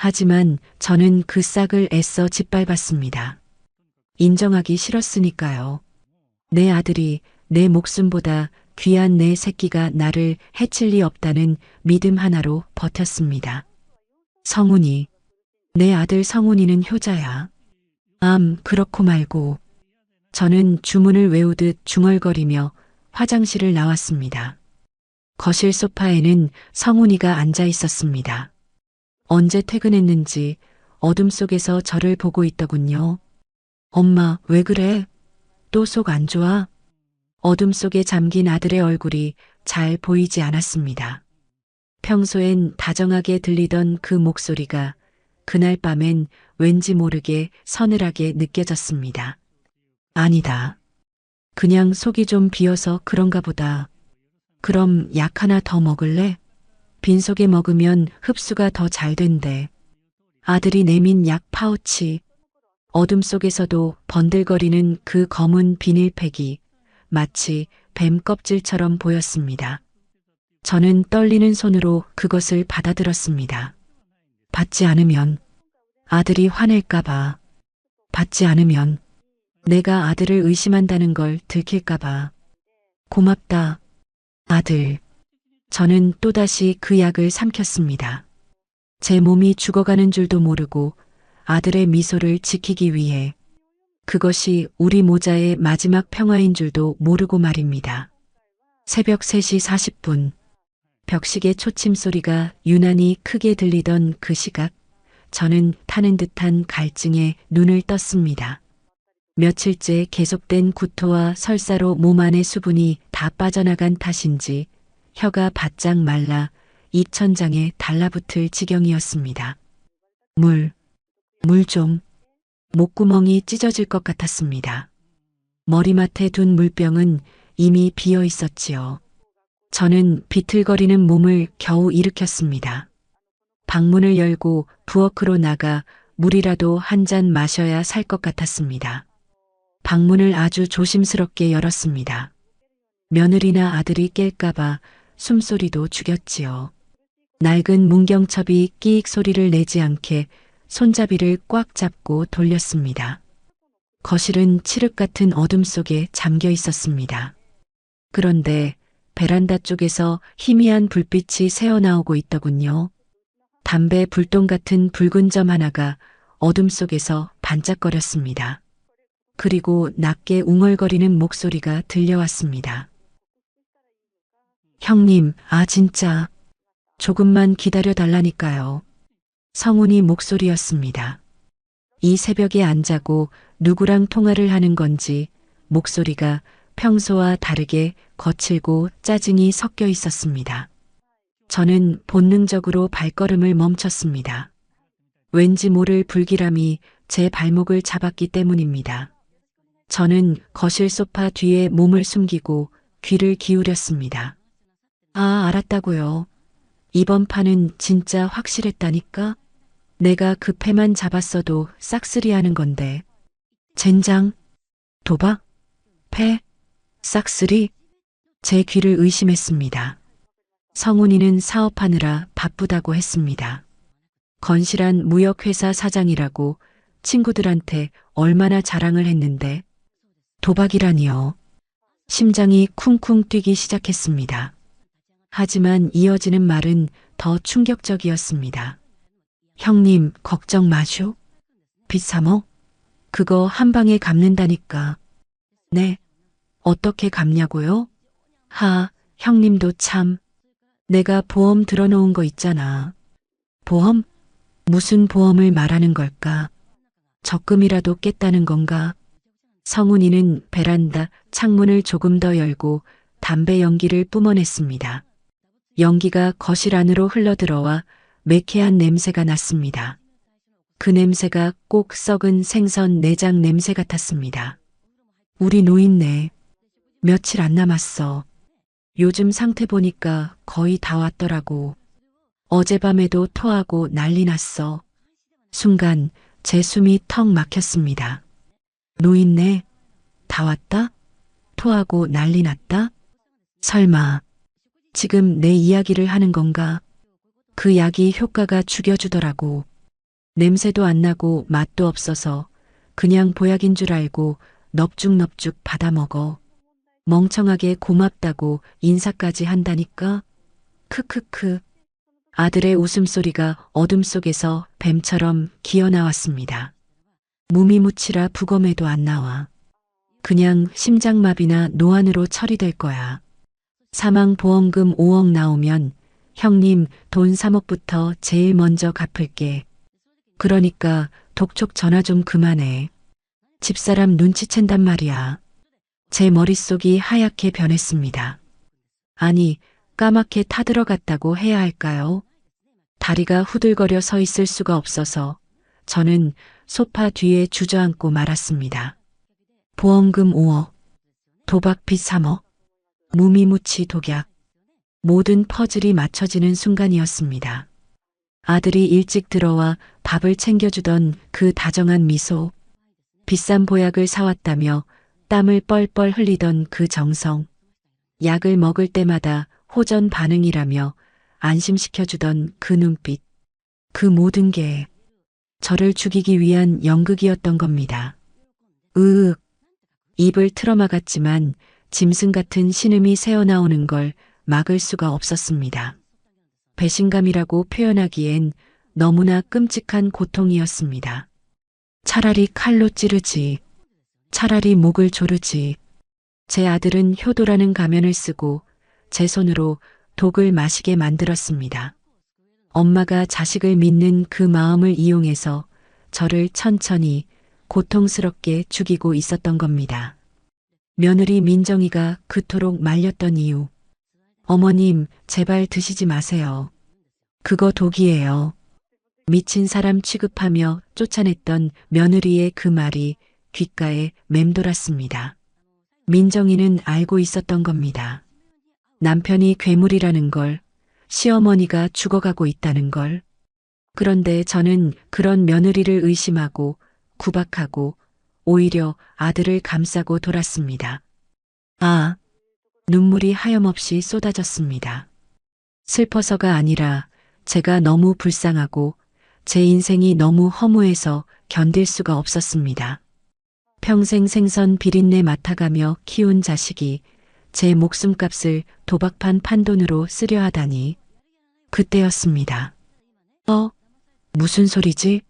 하지만 저는 그 싹을 애써 짓밟았습니다. 인정하기 싫었으니까요. 내 아들이 내 목숨보다 귀한 내 새끼가 나를 해칠 리 없다는 믿음 하나로 버텼습니다. 성훈이, 내 아들 성훈이는 효자야. 그렇고 말고. 저는 주문을 외우듯 중얼거리며 화장실을 나왔습니다. 거실 소파에는 성훈이가 앉아 있었습니다. 언제 퇴근했는지 어둠 속에서 저를 보고 있더군요. 엄마, 왜 그래? 또 속 안 좋아? 어둠 속에 잠긴 아들의 얼굴이 잘 보이지 않았습니다. 평소엔 다정하게 들리던 그 목소리가 그날 밤엔 왠지 모르게 서늘하게 느껴졌습니다. 아니다. 그냥 속이 좀 비어서 그런가 보다. 그럼 약 하나 더 먹을래? 빈속에 먹으면 흡수가 더 잘 된대. 아들이 내민 약 파우치. 어둠 속에서도 번들거리는 그 검은 비닐팩이 마치 뱀 껍질처럼 보였습니다. 저는 떨리는 손으로 그것을 받아들었습니다. 받지 않으면 아들이 화낼까봐. 받지 않으면 내가 아들을 의심한다는 걸 들킬까봐. 고맙다, 아들. 저는 또다시 그 약을 삼켰습니다. 제 몸이 죽어가는 줄도 모르고 아들의 미소를 지키기 위해 그것이 우리 모자의 마지막 평화인 줄도 모르고 말입니다. 새벽 3시 40분. 벽시계 초침 소리가 유난히 크게 들리던 그 시각, 저는 타는 듯한 갈증에 눈을 떴습니다. 며칠째 계속된 구토와 설사로 몸 안의 수분이 다 빠져나간 탓인지 혀가 바짝 말라 입천장에 달라붙을 지경이었습니다. 물 좀. 목구멍이 찢어질 것 같았습니다. 머리맡에 둔 물병은 이미 비어 있었지요. 저는 비틀거리는 몸을 겨우 일으켰습니다. 방문을 열고 부엌으로 나가 물이라도 한 잔 마셔야 살 것 같았습니다. 방문을 아주 조심스럽게 열었습니다. 며느리나 아들이 깰까봐 숨소리도 죽였지요. 낡은 문경첩이 끼익 소리를 내지 않게 손잡이를 꽉 잡고 돌렸습니다. 거실은 칠흑 같은 어둠 속에 잠겨 있었습니다. 그런데 베란다 쪽에서 희미한 불빛이 새어나오고 있더군요. 담배 불똥 같은 붉은 점 하나가 어둠 속에서 반짝거렸습니다. 그리고 낮게 웅얼거리는 목소리가 들려왔습니다. 형님, 진짜. 조금만 기다려 달라니까요. 성훈이 목소리였습니다. 이 새벽에 안 자고 누구랑 통화를 하는 건지 목소리가 평소와 다르게 거칠고 짜증이 섞여 있었습니다. 저는 본능적으로 발걸음을 멈췄습니다. 왠지 모를 불길함이 제 발목을 잡았기 때문입니다. 저는 거실 소파 뒤에 몸을 숨기고 귀를 기울였습니다. 알았다고요. 이번 판은 진짜 확실했다니까? 내가 그 패만 잡았어도 싹쓸이 하는 건데. 젠장? 도박? 패? 싹쓸이? 제 귀를 의심했습니다. 성훈이는 사업하느라 바쁘다고 했습니다. 건실한 무역회사 사장이라고 친구들한테 얼마나 자랑을 했는데 도박이라니요. 심장이 쿵쿵 뛰기 시작했습니다. 하지만 이어지는 말은 더 충격적이었습니다. 형님, 걱정 마쇼. 빚 3억? 그거 한 방에 갚는다니까. 네. 어떻게 갚냐고요? 형님도 참. 내가 보험 들어놓은 거 있잖아. 보험? 무슨 보험을 말하는 걸까? 적금이라도 깼다는 건가? 성훈이는 베란다 창문을 조금 더 열고 담배 연기를 뿜어냈습니다. 연기가 거실 안으로 흘러들어와 매캐한 냄새가 났습니다. 그 냄새가 꼭 썩은 생선 내장 냄새 같았습니다. 우리 노인네. 며칠 안 남았어. 요즘 상태 보니까 거의 다 왔더라고. 어젯밤에도 토하고 난리 났어. 순간 제 숨이 턱 막혔습니다. 노인네, 다 왔다? 토하고 난리 났다? 설마, 지금 내 이야기를 하는 건가? 그 약이 효과가 죽여주더라고. 냄새도 안 나고 맛도 없어서 그냥 보약인 줄 알고 넙죽넙죽 받아먹어. 멍청하게 고맙다고 인사까지 한다니까? 크크크. 아들의 웃음소리가 어둠 속에서 뱀처럼 기어나왔습니다. 무미무치라 부검해도 안 나와. 그냥 심장마비나 노안으로 처리될 거야. 사망보험금 5억 나오면 형님 돈 3억부터 제일 먼저 갚을게. 그러니까 독촉 전화 좀 그만해. 집사람 눈치챈단 말이야. 제 머릿속이 하얗게 변했습니다. 아니, 까맣게 타들어갔다고 해야 할까요? 다리가 후들거려 서 있을 수가 없어서 저는 소파 뒤에 주저앉고 말았습니다. 보험금 5억, 도박빚 3억, 무미무치 독약. 모든 퍼즐이 맞춰지는 순간이었습니다. 아들이 일찍 들어와 밥을 챙겨주던 그 다정한 미소, 비싼 보약을 사왔다며 땀을 뻘뻘 흘리던 그 정성, 약을 먹을 때마다 호전 반응이라며 안심시켜주던 그 눈빛, 그 모든 게 저를 죽이기 위한 연극이었던 겁니다. 으윽, 입을 틀어막았지만 짐승 같은 신음이 새어나오는 걸 막을 수가 없었습니다. 배신감이라고 표현하기엔 너무나 끔찍한 고통이었습니다. 차라리 칼로 찌르지, 차라리 목을 조르지. 제 아들은 효도라는 가면을 쓰고 제 손으로 독을 마시게 만들었습니다. 엄마가 자식을 믿는 그 마음을 이용해서 저를 천천히 고통스럽게 죽이고 있었던 겁니다. 며느리 민정이가 그토록 말렸던 이유. 어머님, 제발 드시지 마세요. 그거 독이에요. 미친 사람 취급하며 쫓아냈던 며느리의 그 말이 귓가에 맴돌았습니다. 민정이는 알고 있었던 겁니다. 남편이 괴물이라는 걸, 시어머니가 죽어가고 있다는 걸. 그런데 저는 그런 며느리를 의심하고 구박하고 오히려 아들을 감싸고 돌았습니다. 눈물이 하염없이 쏟아졌습니다. 슬퍼서가 아니라 제가 너무 불쌍하고 제 인생이 너무 허무해서 견딜 수가 없었습니다. 평생 생선 비린내 맡아가며 키운 자식이 제 목숨값을 도박판 판돈으로 쓰려 하다니. 그때였습니다. 무슨 소리지?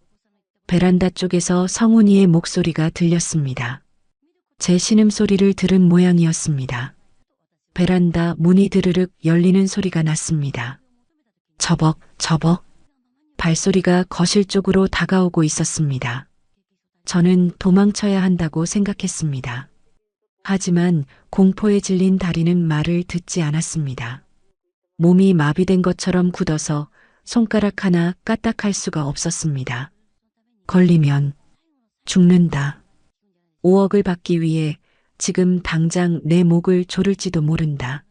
베란다 쪽에서 성훈이의 목소리가 들렸습니다. 제 신음소리를 들은 모양이었습니다. 베란다 문이 드르륵 열리는 소리가 났습니다. 저벅. 발소리가 거실 쪽으로 다가오고 있었습니다. 저는 도망쳐야 한다고 생각했습니다. 하지만 공포에 질린 다리는 말을 듣지 않았습니다. 몸이 마비된 것처럼 굳어서 손가락 하나 까딱할 수가 없었습니다. 걸리면 죽는다. 5억을 받기 위해 지금 당장 내 목을 조를지도 모른다.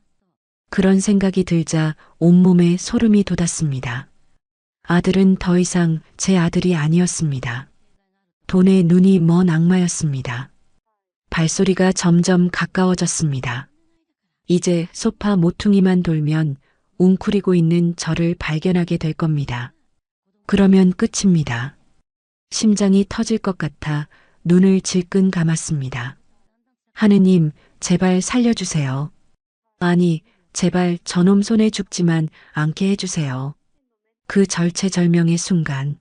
그런 생각이 들자 온몸에 소름이 돋았습니다. 아들은 더 이상 제 아들이 아니었습니다. 돈에 눈이 먼 악마였습니다. 발소리가 점점 가까워졌습니다. 이제 소파 모퉁이만 돌면 웅크리고 있는 저를 발견하게 될 겁니다. 그러면 끝입니다. 심장이 터질 것 같아 눈을 질끈 감았습니다. 하느님, 제발 살려주세요. 아니, 제발 저놈 손에 죽지만 않게 해주세요. 그 절체절명의 순간,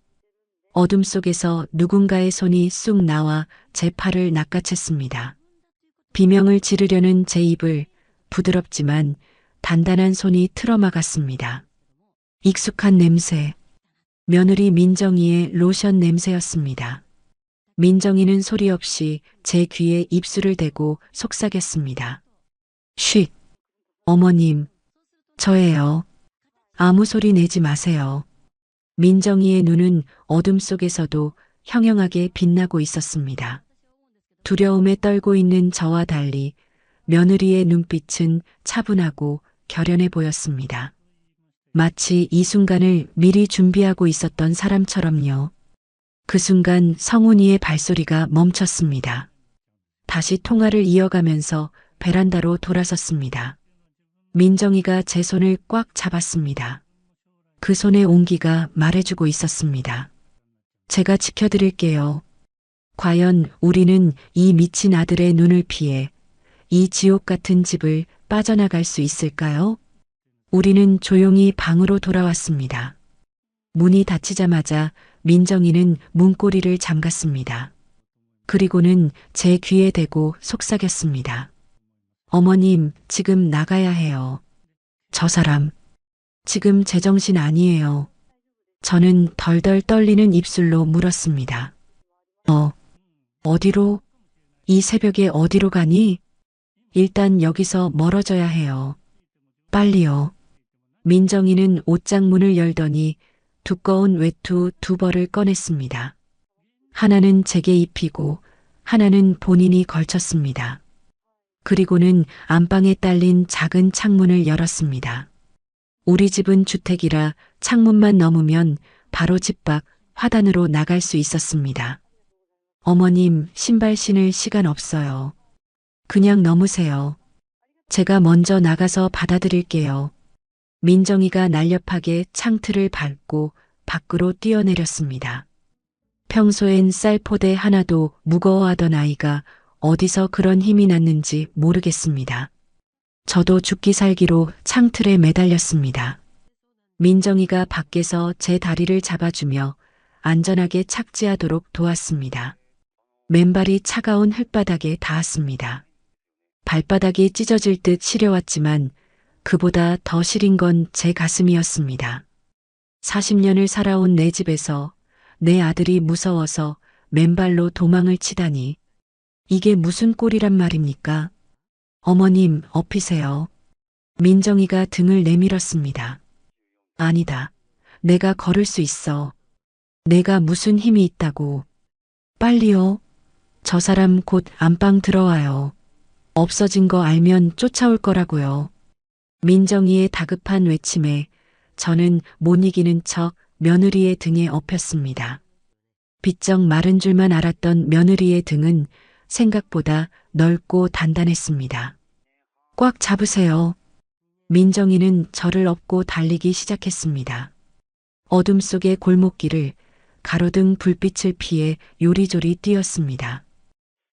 어둠 속에서 누군가의 손이 쑥 나와 제 팔을 낚아챘습니다. 비명을 지르려는 제 입을 부드럽지만 단단한 손이 틀어막았습니다. 익숙한 냄새. 며느리 민정이의 로션 냄새였습니다. 민정이는 소리 없이 제 귀에 입술을 대고 속삭였습니다. 쉿. 어머님, 저예요. 아무 소리 내지 마세요. 민정이의 눈은 어둠 속에서도 형형하게 빛나고 있었습니다. 두려움에 떨고 있는 저와 달리 며느리의 눈빛은 차분하고 결연해 보였습니다. 마치 이 순간을 미리 준비하고 있었던 사람처럼요. 그 순간 성훈이의 발소리가 멈췄습니다. 다시 통화를 이어가면서 베란다로 돌아섰습니다. 민정이가 제 손을 꽉 잡았습니다. 그 손의 온기가 말해주고 있었습니다. 제가 지켜드릴게요. 과연 우리는 이 미친 아들의 눈을 피해 이 지옥 같은 집을 빠져나갈 수 있을까요? 우리는 조용히 방으로 돌아왔습니다. 문이 닫히자마자 민정이는 문고리를 잠갔습니다. 그리고는 제 귀에 대고 속삭였습니다. 어머님, 지금 나가야 해요. 저 사람, 지금 제정신 아니에요. 저는 덜덜 떨리는 입술로 물었습니다. 어디로? 이 새벽에 어디로 가니? 일단 여기서 멀어져야 해요. 빨리요. 민정이는 옷장문을 열더니 두꺼운 외투 2벌을 꺼냈습니다. 하나는 제게 입히고 하나는 본인이 걸쳤습니다. 그리고는 안방에 딸린 작은 창문을 열었습니다. 우리 집은 주택이라 창문만 넘으면 바로 집 밖 화단으로 나갈 수 있었습니다. 어머님, 신발 신을 시간 없어요. 그냥 넘으세요. 제가 먼저 나가서 받아드릴게요. 민정이가 날렵하게 창틀을 밟고 밖으로 뛰어내렸습니다. 평소엔 쌀포대 하나도 무거워하던 아이가 어디서 그런 힘이 났는지 모르겠습니다. 저도 죽기 살기로 창틀에 매달렸습니다. 민정이가 밖에서 제 다리를 잡아주며 안전하게 착지하도록 도왔습니다. 맨발이 차가운 흙바닥에 닿았습니다. 발바닥이 찢어질 듯 시려왔지만 그보다 더 시린 건 제 가슴이었습니다. 40년을 살아온 내 집에서 내 아들이 무서워서 맨발로 도망을 치다니. 이게 무슨 꼴이란 말입니까? 어머님, 엎이세요. 민정이가 등을 내밀었습니다. 아니다. 내가 걸을 수 있어. 내가 무슨 힘이 있다고. 빨리요. 저 사람 곧 안방 들어와요. 없어진 거 알면 쫓아올 거라고요. 민정이의 다급한 외침에 저는 못 이기는 척 며느리의 등에 엎였습니다. 비쩍 마른 줄만 알았던 며느리의 등은 생각보다 넓고 단단했습니다. 꽉 잡으세요. 민정이는 저를 업고 달리기 시작했습니다. 어둠 속의 골목길을 가로등 불빛을 피해 요리조리 뛰었습니다.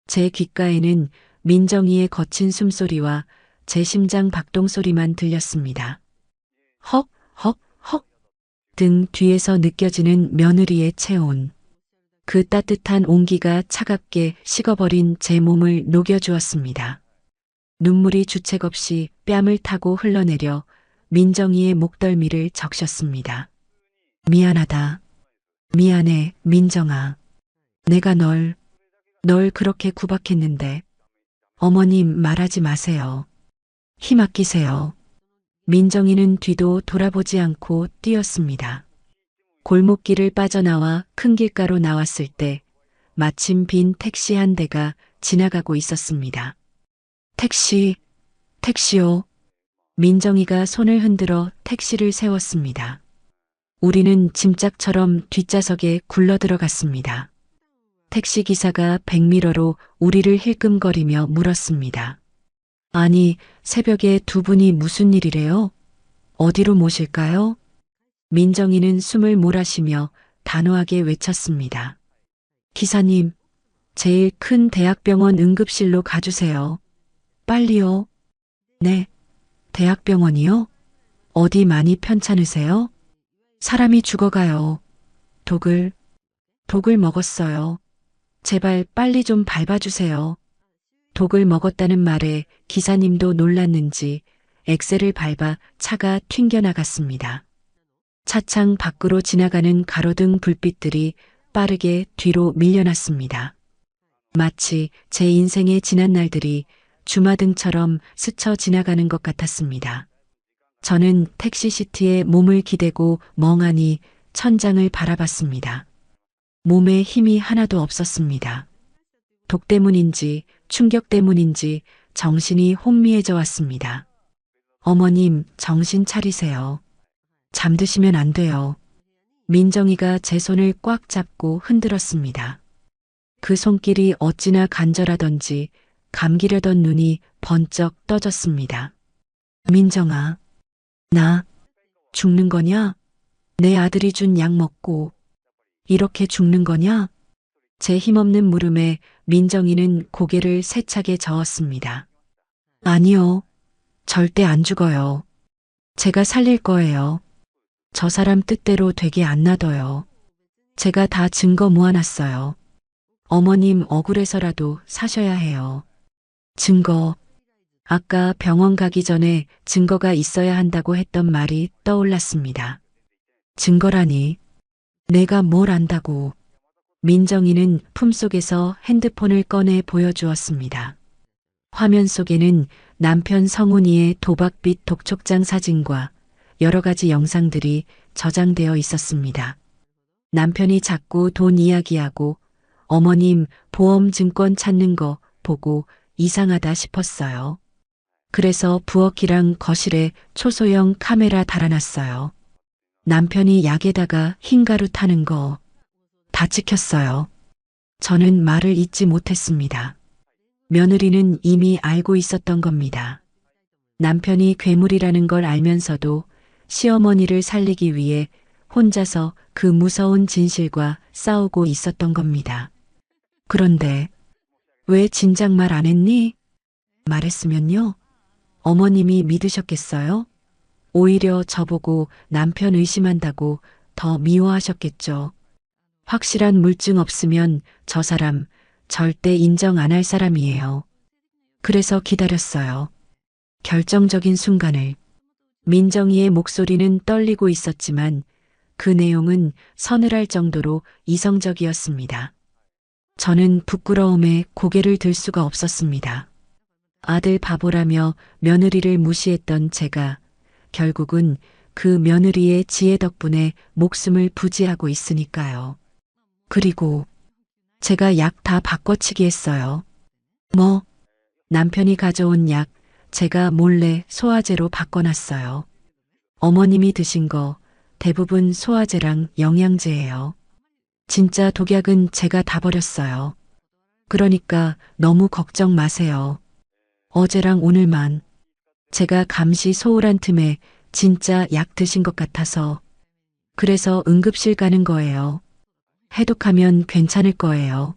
제 귓가에는 민정이의 거친 숨소리와 제 심장 박동 소리만 들렸습니다. 헉, 헉, 헉. 등 뒤에서 느껴지는 며느리의 체온. 그 따뜻한 온기가 차갑게 식어버린 제 몸을 녹여주었습니다. 눈물이 주책 없이 뺨을 타고 흘러내려 민정이의 목덜미를 적셨습니다. 미안하다. 미안해, 민정아. 내가 널 그렇게 구박했는데. 어머님, 말하지 마세요. 힘 아끼세요. 민정이는 뒤도 돌아보지 않고 뛰었습니다. 골목길을 빠져나와 큰 길가로 나왔을 때 마침 빈 택시 한 대가 지나가고 있었습니다. 택시요. 민정이가 손을 흔들어 택시를 세웠습니다. 우리는 짐짝처럼 뒷좌석에 굴러 들어갔습니다. 택시 기사가 백미러로 우리를 힐끔거리며 물었습니다. 아니, 새벽에 두 분이 무슨 일이래요? 어디로 모실까요? 민정이는 숨을 몰아쉬며 단호하게 외쳤습니다. 기사님, 제일 큰 대학병원 응급실로 가주세요. 빨리요. 네, 대학병원이요? 어디 많이 편찮으세요? 사람이 죽어가요. 독을 먹었어요. 제발 빨리 좀 밟아주세요. 독을 먹었다는 말에 기사님도 놀랐는지 엑셀을 밟아 차가 튕겨나갔습니다. 차창 밖으로 지나가는 가로등 불빛들이 빠르게 뒤로 밀려났습니다. 마치 제 인생의 지난 날들이 주마등처럼 스쳐 지나가는 것 같았습니다. 저는 택시 시트에 몸을 기대고 멍하니 천장을 바라봤습니다. 몸에 힘이 하나도 없었습니다. 독 때문인지 충격 때문인지 정신이 혼미해져 왔습니다. 어머님, 정신 차리세요. 잠드시면 안 돼요. 민정이가 제 손을 꽉 잡고 흔들었습니다. 그 손길이 어찌나 간절하던지 감기려던 눈이 번쩍 떠졌습니다. 민정아, 나 죽는 거냐? 내 아들이 준 약 먹고 이렇게 죽는 거냐? 제 힘없는 물음에 민정이는 고개를 세차게 저었습니다. 아니요. 절대 안 죽어요. 제가 살릴 거예요. 저 사람 뜻대로 되게 안 놔둬요. 제가 다 증거 모아놨어요. 어머님 억울해서라도 사셔야 해요. 증거. 아까 병원 가기 전에 증거가 있어야 한다고 했던 말이 떠올랐습니다. 증거라니. 내가 뭘 안다고. 민정이는 품속에서 핸드폰을 꺼내 보여주었습니다. 화면 속에는 남편 성훈이의 도박빚 독촉장 사진과 여러 가지 영상들이 저장되어 있었습니다. 남편이 자꾸 돈 이야기하고 어머님 보험 증권 찾는 거 보고 이상하다 싶었어요. 그래서 부엌이랑 거실에 초소형 카메라 달아놨어요. 남편이 약에다가 흰가루 타는 거 다 찍혔어요. 저는 말을 잇지 못했습니다. 며느리는 이미 알고 있었던 겁니다. 남편이 괴물이라는 걸 알면서도 시어머니를 살리기 위해 혼자서 그 무서운 진실과 싸우고 있었던 겁니다. 그런데 왜 진작 말 안 했니? 말했으면요? 어머님이 믿으셨겠어요? 오히려 저보고 남편 의심한다고 더 미워하셨겠죠. 확실한 물증 없으면 저 사람 절대 인정 안 할 사람이에요. 그래서 기다렸어요. 결정적인 순간을. 민정이의 목소리는 떨리고 있었지만 그 내용은 서늘할 정도로 이성적이었습니다. 저는 부끄러움에 고개를 들 수가 없었습니다. 아들 바보라며 며느리를 무시했던 제가 결국은 그 며느리의 지혜 덕분에 목숨을 부지하고 있으니까요. 그리고 제가 약 다 바꿔치기 했어요. 뭐? 남편이 가져온 약 제가 몰래 소화제로 바꿔놨어요. 어머님이 드신 거 대부분 소화제랑 영양제예요. 진짜 독약은 제가 다 버렸어요. 그러니까 너무 걱정 마세요. 어제랑 오늘만 제가 감시 소홀한 틈에 진짜 약 드신 것 같아서 그래서 응급실 가는 거예요. 해독하면 괜찮을 거예요.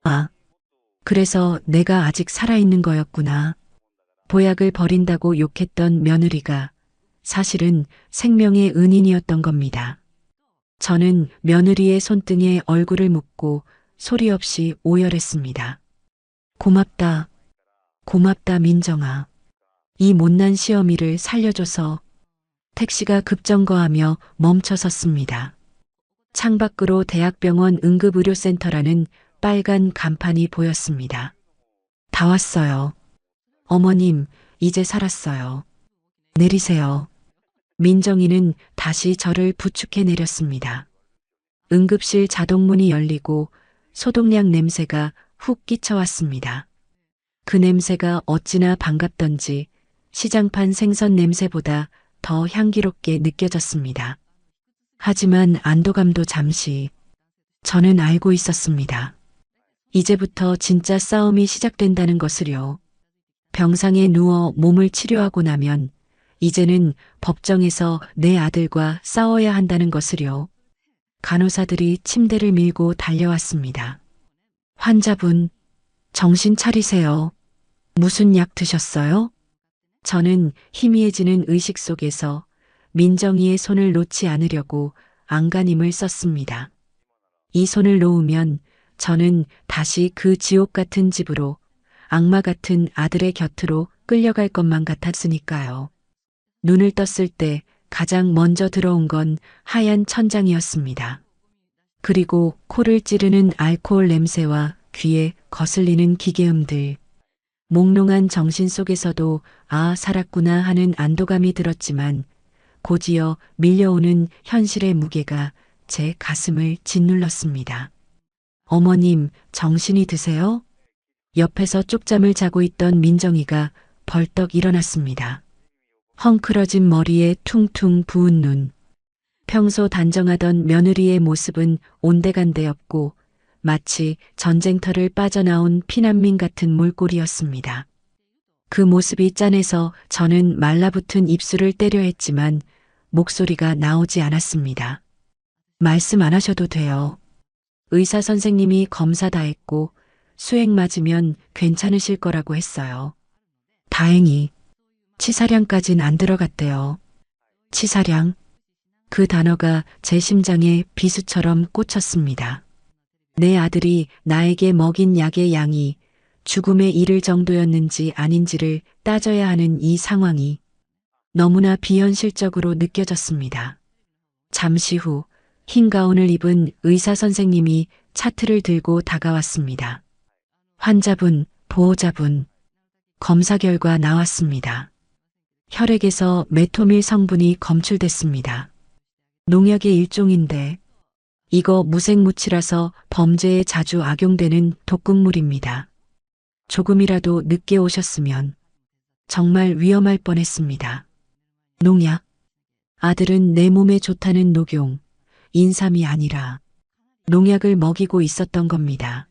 아, 그래서 내가 아직 살아있는 거였구나. 보약을 버린다고 욕했던 며느리가 사실은 생명의 은인이었던 겁니다. 저는 며느리의 손등에 얼굴을 묻고 소리 없이 오열했습니다. 고맙다. 고맙다 민정아. 이 못난 시어미를 살려줘서. 택시가 급정거하며 멈춰섰습니다. 창밖으로 대학병원 응급의료센터라는 빨간 간판이 보였습니다. 다 왔어요. 어머님, 이제 살았어요. 내리세요. 민정이는 다시 저를 부축해 내렸습니다. 응급실 자동문이 열리고 소독약 냄새가 훅 끼쳐왔습니다. 그 냄새가 어찌나 반갑던지 시장판 생선 냄새보다 더 향기롭게 느껴졌습니다. 하지만 안도감도 잠시. 저는 알고 있었습니다. 이제부터 진짜 싸움이 시작된다는 것을요. 병상에 누워 몸을 치료하고 나면 이제는 법정에서 내 아들과 싸워야 한다는 것을요. 간호사들이 침대를 밀고 달려왔습니다. 환자분, 정신 차리세요. 무슨 약 드셨어요? 저는 희미해지는 의식 속에서 민정이의 손을 놓지 않으려고 안간힘을 썼습니다. 이 손을 놓으면 저는 다시 그 지옥 같은 집으로 악마 같은 아들의 곁으로 끌려갈 것만 같았으니까요. 눈을 떴을 때 가장 먼저 들어온 건 하얀 천장이었습니다. 그리고 코를 찌르는 알코올 냄새와 귀에 거슬리는 기계음들. 몽롱한 정신 속에서도 아, 살았구나 하는 안도감이 들었지만 곧이어 밀려오는 현실의 무게가 제 가슴을 짓눌렀습니다. 어머님, 정신이 드세요? 옆에서 쪽잠을 자고 있던 민정이가 벌떡 일어났습니다. 헝클어진 머리에 퉁퉁 부은 눈. 평소 단정하던 며느리의 모습은 온데간데였고 마치 전쟁터를 빠져나온 피난민 같은 몰골이었습니다. 그 모습이 짠해서 저는 말라붙은 입술을 때려 했지만 목소리가 나오지 않았습니다. 말씀 안 하셔도 돼요. 의사 선생님이 검사 다 했고 수액 맞으면 괜찮으실 거라고 했어요. 다행히 치사량까진 안 들어갔대요. 치사량? 그 단어가 제 심장에 비수처럼 꽂혔습니다. 내 아들이 나에게 먹인 약의 양이 죽음에 이를 정도였는지 아닌지를 따져야 하는 이 상황이 너무나 비현실적으로 느껴졌습니다. 잠시 후 흰 가운을 입은 의사 선생님이 차트를 들고 다가왔습니다. 환자분, 보호자분, 검사 결과 나왔습니다. 혈액에서 메토밀 성분이 검출됐습니다. 농약의 일종인데 이거 무색무취라서 범죄에 자주 악용되는 독극물입니다. 조금이라도 늦게 오셨으면 정말 위험할 뻔했습니다. 농약. 아들은 내 몸에 좋다는 녹용, 인삼이 아니라 농약을 먹이고 있었던 겁니다.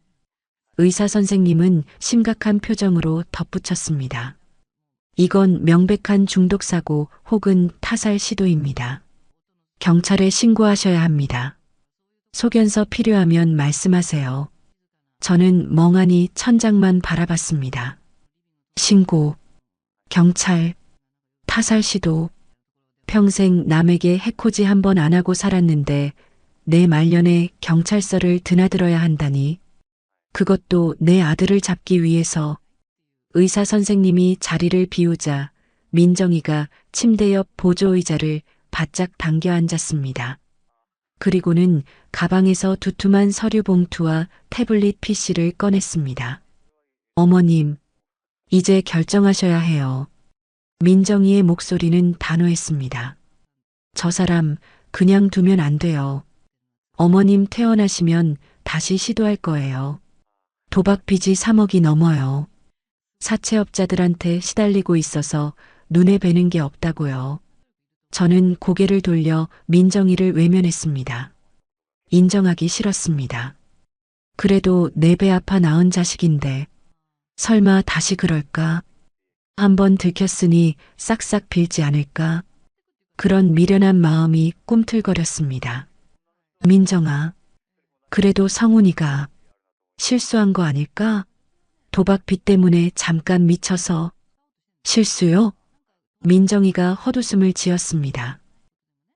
의사 선생님은 심각한 표정으로 덧붙였습니다. 이건 명백한 중독사고 혹은 타살 시도입니다. 경찰에 신고하셔야 합니다. 소견서 필요하면 말씀하세요. 저는 멍하니 천장만 바라봤습니다. 신고, 경찰, 타살 시도. 평생 남에게 해코지 한 번 안 하고 살았는데 내 말년에 경찰서를 드나들어야 한다니. 그것도 내 아들을 잡기 위해서. 의사 선생님이 자리를 비우자 민정이가 침대 옆 보조의자를 바짝 당겨 앉았습니다. 그리고는 가방에서 두툼한 서류 봉투와 태블릿 PC를 꺼냈습니다. 어머님, 이제 결정하셔야 해요. 민정이의 목소리는 단호했습니다. 저 사람 그냥 두면 안 돼요. 어머님 퇴원하시면 다시 시도할 거예요. 도박 빚이 3억이 넘어요. 사채업자들한테 시달리고 있어서 눈에 뵈는 게 없다고요. 저는 고개를 돌려 민정이를 외면했습니다. 인정하기 싫었습니다. 그래도 내 배 아파 낳은 자식인데 설마 다시 그럴까? 한번 들켰으니 싹싹 빌지 않을까? 그런 미련한 마음이 꿈틀거렸습니다. 민정아, 그래도 성훈이가 실수한 거 아닐까? 도박 빚 때문에 잠깐 미쳐서. 실수요? 민정이가 헛웃음을 지었습니다.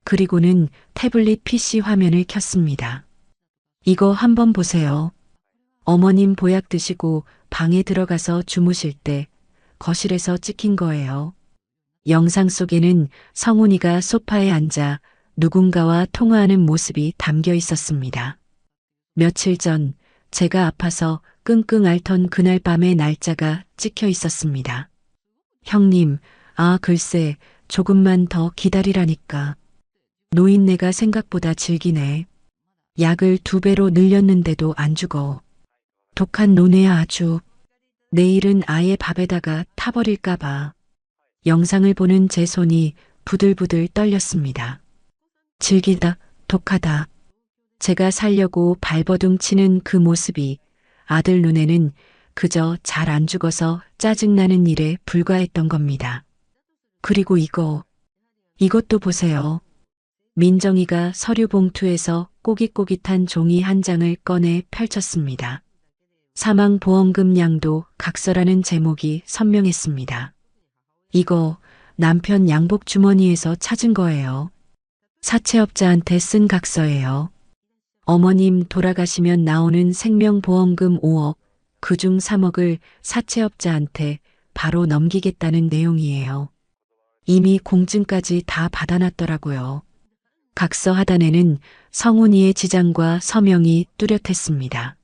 그리고는 태블릿 PC 화면을 켰습니다. 이거 한번 보세요. 어머님 보약 드시고 방에 들어가서 주무실 때 거실에서 찍힌 거예요. 영상 속에는 성훈이가 소파에 앉아 누군가와 통화하는 모습이 담겨 있었습니다. 며칠 전 제가 아파서 끙끙 앓던 그날 밤의 날짜가 찍혀 있었습니다. 형님, 아 글쎄 조금만 더 기다리라니까. 노인네가 생각보다 질기네. 약을 2배로 늘렸는데도 안 죽어. 독한 노네야 아주. 내일은 아예 밥에다가 타버릴까 봐. 영상을 보는 제 손이 부들부들 떨렸습니다. 질기다, 독하다. 제가 살려고 발버둥 치는 그 모습이 아들 눈에는 그저 잘 안 죽어서 짜증나는 일에 불과했던 겁니다. 그리고 이것도 보세요. 민정이가 서류 봉투에서 꼬깃꼬깃한 종이 한 장을 꺼내 펼쳤습니다. 사망보험금 양도 각서라는 제목이 선명했습니다. 이거 남편 양복 주머니에서 찾은 거예요. 사채업자한테 쓴 각서예요. 어머님 돌아가시면 나오는 생명보험금 5억, 그중 3억을 사채업자한테 바로 넘기겠다는 내용이에요. 이미 공증까지 다 받아놨더라고요. 각서 하단에는 성훈이의 지장과 서명이 뚜렷했습니다.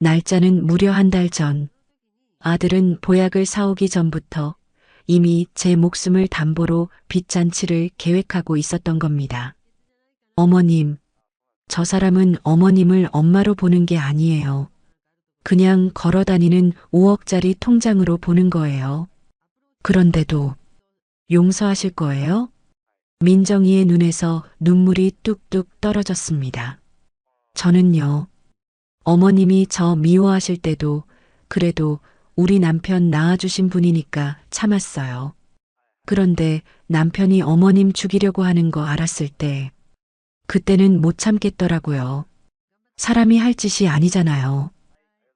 날짜는 무려 한 달 전. 아들은 보약을 사오기 전부터 이미 제 목숨을 담보로 빚잔치를 계획하고 있었던 겁니다. 어머님, 저 사람은 어머님을 엄마로 보는 게 아니에요. 그냥 걸어다니는 5억짜리 통장으로 보는 거예요. 그런데도 용서하실 거예요? 민정이의 눈에서 눈물이 뚝뚝 떨어졌습니다. 저는요, 어머님이 저 미워하실 때도 그래도 우리 남편 낳아주신 분이니까 참았어요. 그런데 남편이 어머님 죽이려고 하는 거 알았을 때, 그때는 못 참겠더라고요. 사람이 할 짓이 아니잖아요.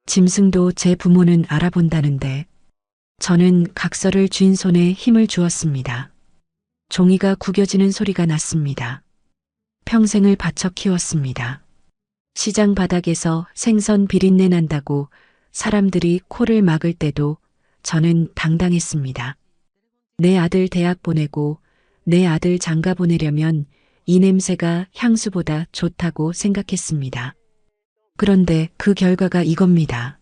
짐승도 제 부모는 알아본다는데, 저는 각서를 쥔 손에 힘을 주었습니다. 종이가 구겨지는 소리가 났습니다. 평생을 바쳐 키웠습니다. 시장 바닥에서 생선 비린내 난다고 사람들이 코를 막을 때도 저는 당당했습니다. 내 아들 대학 보내고 내 아들 장가 보내려면 이 냄새가 향수보다 좋다고 생각했습니다. 그런데 그 결과가 이겁니다.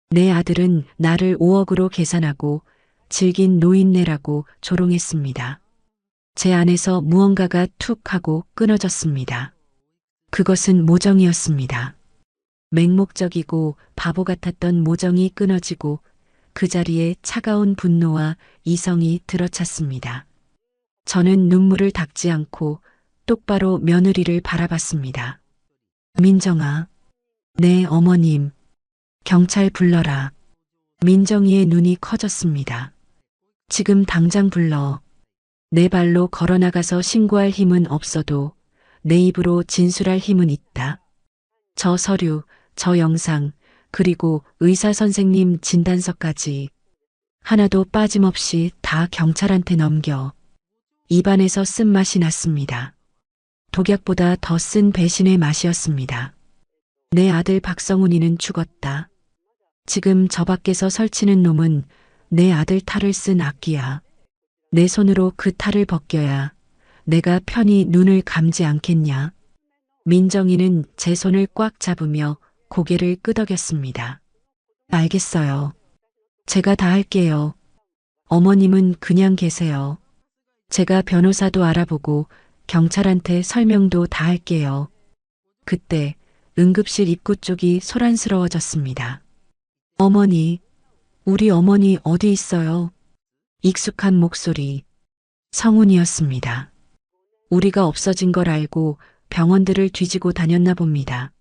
내 아들은 나를 5억으로 계산하고 질긴 노인네라고 조롱했습니다. 제 안에서 무언가가 툭 하고 끊어졌습니다. 그것은 모정이었습니다. 맹목적이고 바보 같았던 모정이 끊어지고 그 자리에 차가운 분노와 이성이 들어찼습니다. 저는 눈물을 닦지 않고 똑바로 며느리를 바라봤습니다. 민정아, 네 어머님, 경찰 불러라. 민정이의 눈이 커졌습니다. 지금 당장 불러. 내 발로 걸어나가서 신고할 힘은 없어도 내 입으로 진술할 힘은 있다. 저 서류, 저 영상, 그리고 의사 선생님 진단서까지 하나도 빠짐없이 다 경찰한테 넘겨. 입안에서 쓴맛이 났습니다. 독약보다 더 쓴 배신의 맛이었습니다. 내 아들 박성훈이는 죽었다. 지금 저 밖에서 설치는 놈은 내 아들 탈을 쓴 악기야. 내 손으로 그 탈을 벗겨야 내가 편히 눈을 감지 않겠냐. 민정이는 제 손을 꽉 잡으며 고개를 끄덕였습니다. 알겠어요. 제가 다 할게요. 어머님은 그냥 계세요. 제가 변호사도 알아보고 경찰한테 설명도 다 할게요. 그때 응급실 입구 쪽이 소란스러워졌습니다. 어머니, 우리 어머니 어디 있어요? 익숙한 목소리, 성훈이었습니다. 우리가 없어진 걸 알고 병원들을 뒤지고 다녔나 봅니다.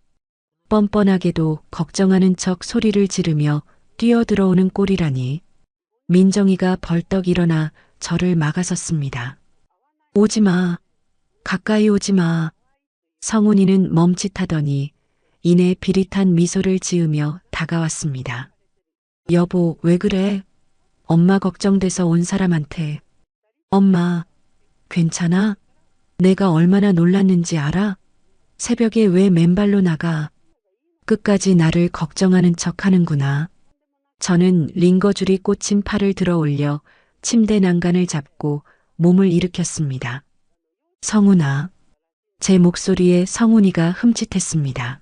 뻔뻔하게도 걱정하는 척 소리를 지르며 뛰어들어오는 꼴이라니. 민정이가 벌떡 일어나 저를 막아섰습니다. 오지 마. 가까이 오지 마. 성훈이는 멈칫하더니 이내 비릿한 미소를 지으며 다가왔습니다. 여보, 왜 그래? 엄마 걱정돼서 온 사람한테. 엄마, 괜찮아? 내가 얼마나 놀랐는지 알아? 새벽에 왜 맨발로 나가? 끝까지 나를 걱정하는 척 하는구나. 저는 링거줄이 꽂힌 팔을 들어 올려 침대 난간을 잡고 몸을 일으켰습니다. 성훈아. 제 목소리에 성훈이가 흠칫했습니다.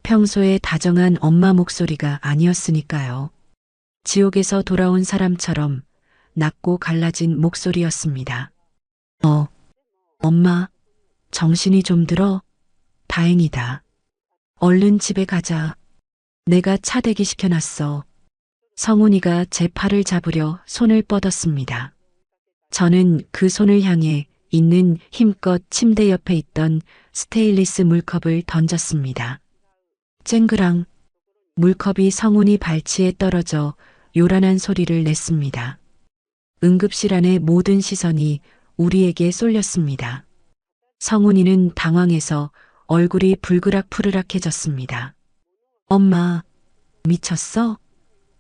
평소에 다정한 엄마 목소리가 아니었으니까요. 지옥에서 돌아온 사람처럼 낮고 갈라진 목소리였습니다. 엄마, 정신이 좀 들어? 다행이다. 얼른 집에 가자. 내가 차 대기 시켜놨어. 성훈이가 제 팔을 잡으려 손을 뻗었습니다. 저는 그 손을 향해 있는 힘껏 침대 옆에 있던 스테인리스 물컵을 던졌습니다. 쨍그랑 물컵이 성훈이 발치에 떨어져 요란한 소리를 냈습니다. 응급실 안의 모든 시선이 우리에게 쏠렸습니다. 성훈이는 당황해서 얼굴이 불그락푸르락해졌습니다. 엄마, 미쳤어?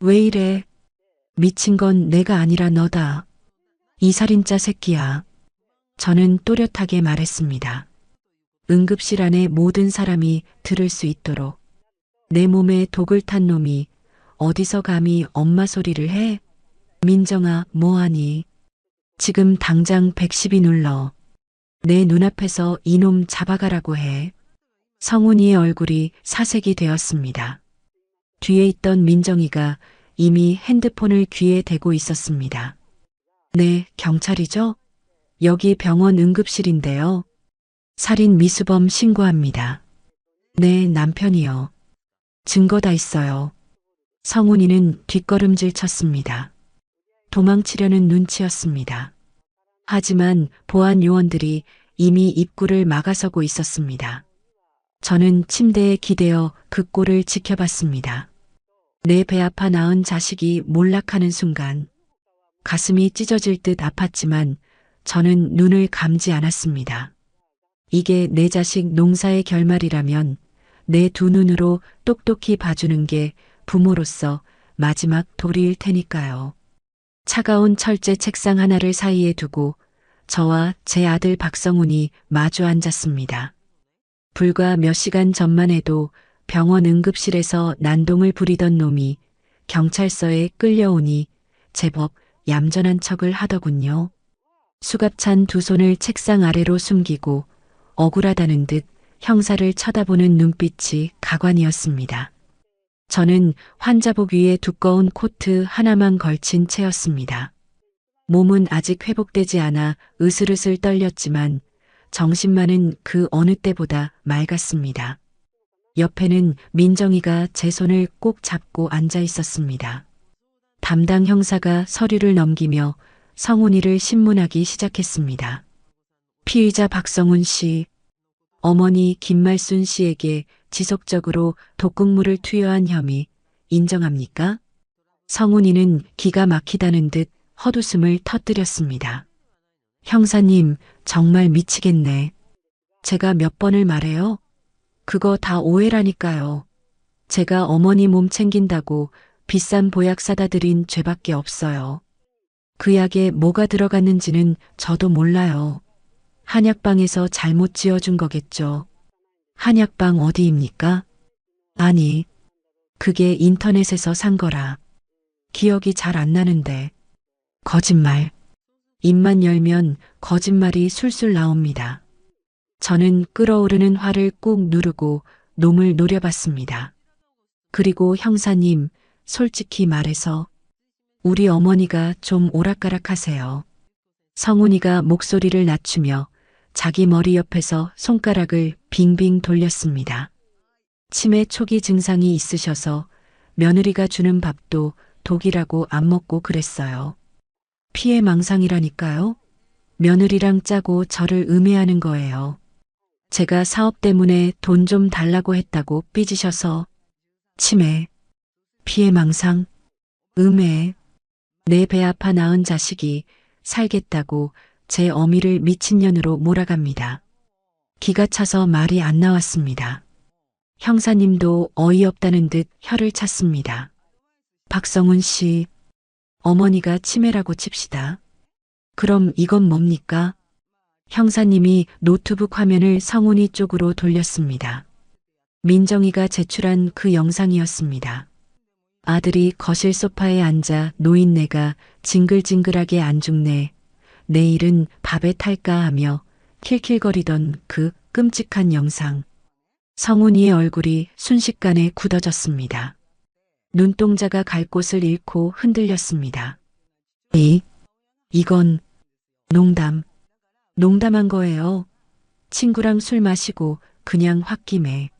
왜 이래? 미친 건 내가 아니라 너다. 이 살인자 새끼야. 저는 또렷하게 말했습니다. 응급실 안의 모든 사람이 들을 수 있도록. 내 몸에 독을 탄 놈이 어디서 감히 엄마 소리를 해? 민정아, 뭐하니? 지금 당장 110이 눌러. 내 눈앞에서 이놈 잡아가라고 해. 성훈이의 얼굴이 사색이 되었습니다. 뒤에 있던 민정이가 이미 핸드폰을 귀에 대고 있었습니다. 네, 경찰이죠? 여기 병원 응급실인데요. 살인 미수범 신고합니다. 네, 남편이요. 증거 다 있어요. 성훈이는 뒷걸음질 쳤습니다. 도망치려는 눈치였습니다. 하지만 보안 요원들이 이미 입구를 막아서고 있었습니다. 저는 침대에 기대어 그 꼴을 지켜봤습니다. 내 배 아파 낳은 자식이 몰락하는 순간 가슴이 찢어질 듯 아팠지만 저는 눈을 감지 않았습니다. 이게 내 자식 농사의 결말이라면 내 두 눈으로 똑똑히 봐주는 게 부모로서 마지막 도리일 테니까요. 차가운 철제 책상 하나를 사이에 두고 저와 제 아들 박성훈이 마주 앉았습니다. 불과 몇 시간 전만 해도 병원 응급실에서 난동을 부리던 놈이 경찰서에 끌려오니 제법 얌전한 척을 하더군요. 수갑찬 두 손을 책상 아래로 숨기고 억울하다는 듯 형사를 쳐다보는 눈빛이 가관이었습니다. 저는 환자복 위에 두꺼운 코트 하나만 걸친 채였습니다. 몸은 아직 회복되지 않아 으슬으슬 떨렸지만 정신만은 그 어느 때보다 맑았습니다. 옆에는 민정이가 제 손을 꼭 잡고 앉아 있었습니다. 담당 형사가 서류를 넘기며 성훈이를 신문하기 시작했습니다. 피의자 박성훈 씨, 어머니 김말순 씨에게 지속적으로 독극물을 투여한 혐의 인정합니까? 성훈이는 기가 막히다는 듯 헛웃음을 터뜨렸습니다. 형사님, 정말 미치겠네. 제가 몇 번을 말해요? 그거 다 오해라니까요. 제가 어머니 몸 챙긴다고 비싼 보약 사다 드린 죄밖에 없어요. 그 약에 뭐가 들어갔는지는 저도 몰라요. 한약방에서 잘못 지어준 거겠죠. 한약방 어디입니까? 아니, 그게 인터넷에서 산 거라. 기억이 잘 안 나는데. 거짓말. 입만 열면 거짓말이 술술 나옵니다. 저는 끓어오르는 화를 꾹 누르고 놈을 노려봤습니다. 그리고 형사님, 솔직히 말해서 우리 어머니가 좀 오락가락하세요. 성훈이가 목소리를 낮추며 자기 머리 옆에서 손가락을 빙빙 돌렸습니다. 치매 초기 증상이 있으셔서 며느리가 주는 밥도 독이라고 안 먹고 그랬어요. 피해망상이라니까요. 며느리랑 짜고 저를 음해하는 거예요. 제가 사업 때문에 돈 좀 달라고 했다고 삐지셔서 치매, 피해망상, 음해, 내 배 아파 낳은 자식이 살겠다고 제 어미를 미친년으로 몰아갑니다. 기가 차서 말이 안 나왔습니다. 형사님도 어이없다는 듯 혀를 찼습니다. 박성훈 씨, 어머니가 치매라고 칩시다. 그럼 이건 뭡니까? 형사님이 노트북 화면을 성훈이 쪽으로 돌렸습니다. 민정이가 제출한 그 영상이었습니다. 아들이 거실 소파에 앉아 노인네가 징글징글하게 안 죽네. 내일은 밥에 탈까 하며 킬킬거리던 그 끔찍한 영상. 성훈이의 얼굴이 순식간에 굳어졌습니다. 눈동자가 갈 곳을 잃고 흔들렸습니다. 이건 농담한 거예요. 친구랑 술 마시고 그냥 홧김에.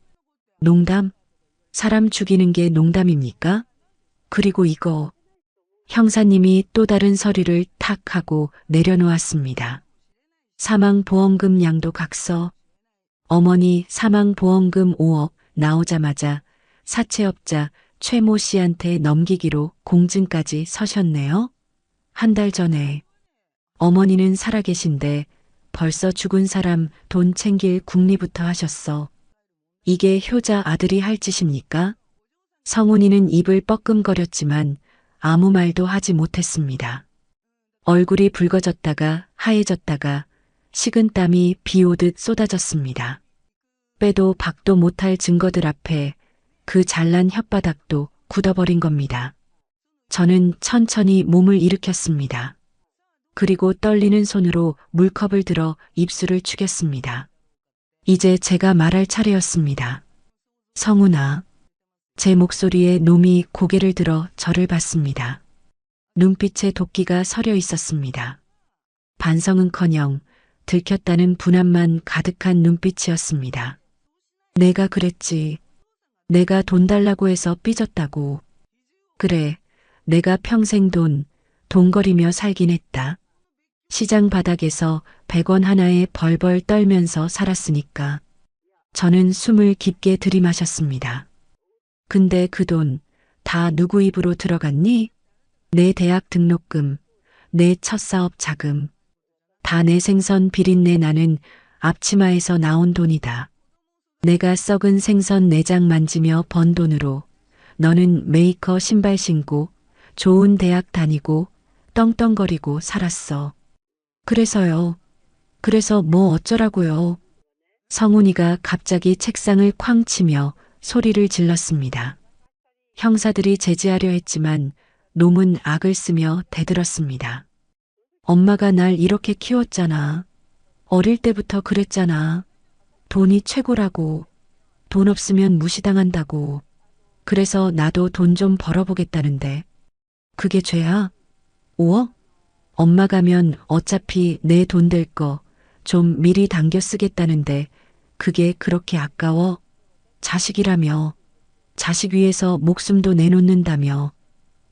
농담? 사람 죽이는 게 농담입니까? 그리고 이거. 형사님이 또 다른 서류를 탁 하고 내려놓았습니다. 사망보험금 양도 각서. 어머니 사망보험금 5억 나오자마자 사채업자 최모 씨한테 넘기기로 공증까지 서셨네요. 한 달 전에. 어머니는 살아계신데 벌써 죽은 사람 돈 챙길 궁리부터 하셨어. 이게 효자 아들이 할 짓입니까? 성훈이는 입을 뻐끔거렸지만 아무 말도 하지 못했습니다. 얼굴이 붉어졌다가 하얘졌다가 식은땀이 비 오듯 쏟아졌습니다. 빼도 박도 못할 증거들 앞에 그 잘난 혓바닥도 굳어버린 겁니다. 저는 천천히 몸을 일으켰습니다. 그리고 떨리는 손으로 물컵을 들어 입술을 죽였습니다. 이제 제가 말할 차례였습니다. 성훈아. 제 목소리에 놈이 고개를 들어 저를 봤습니다. 눈빛에 도끼가 서려 있었습니다. 반성은커녕 들켰다는 분함만 가득한 눈빛이었습니다. 내가 그랬지. 내가 돈 달라고 해서 삐졌다고. 그래, 내가 평생 돈거리며 살긴 했다. 시장 바닥에서 100원 하나에 벌벌 떨면서 살았으니까. 저는 숨을 깊게 들이마셨습니다. 근데 그 돈 다 누구 입으로 들어갔니? 내 대학 등록금, 내 첫 사업 자금. 다 내 생선 비린내 나는 앞치마에서 나온 돈이다. 내가 썩은 생선 내장 만지며 번 돈으로 너는 메이커 신발 신고 좋은 대학 다니고 떵떵거리고 살았어. 그래서요. 그래서 뭐 어쩌라고요. 성훈이가 갑자기 책상을 쾅 치며 소리를 질렀습니다. 형사들이 제지하려 했지만 놈은 악을 쓰며 대들었습니다. 엄마가 날 이렇게 키웠잖아. 어릴 때부터 그랬잖아. 돈이 최고라고. 돈 없으면 무시당한다고. 그래서 나도 돈 좀 벌어보겠다는데. 그게 죄야? 5억? 엄마 가면 어차피 내 돈 될 거 좀 미리 당겨 쓰겠다는데 그게 그렇게 아까워? 자식이라며. 자식 위해서 목숨도 내놓는다며.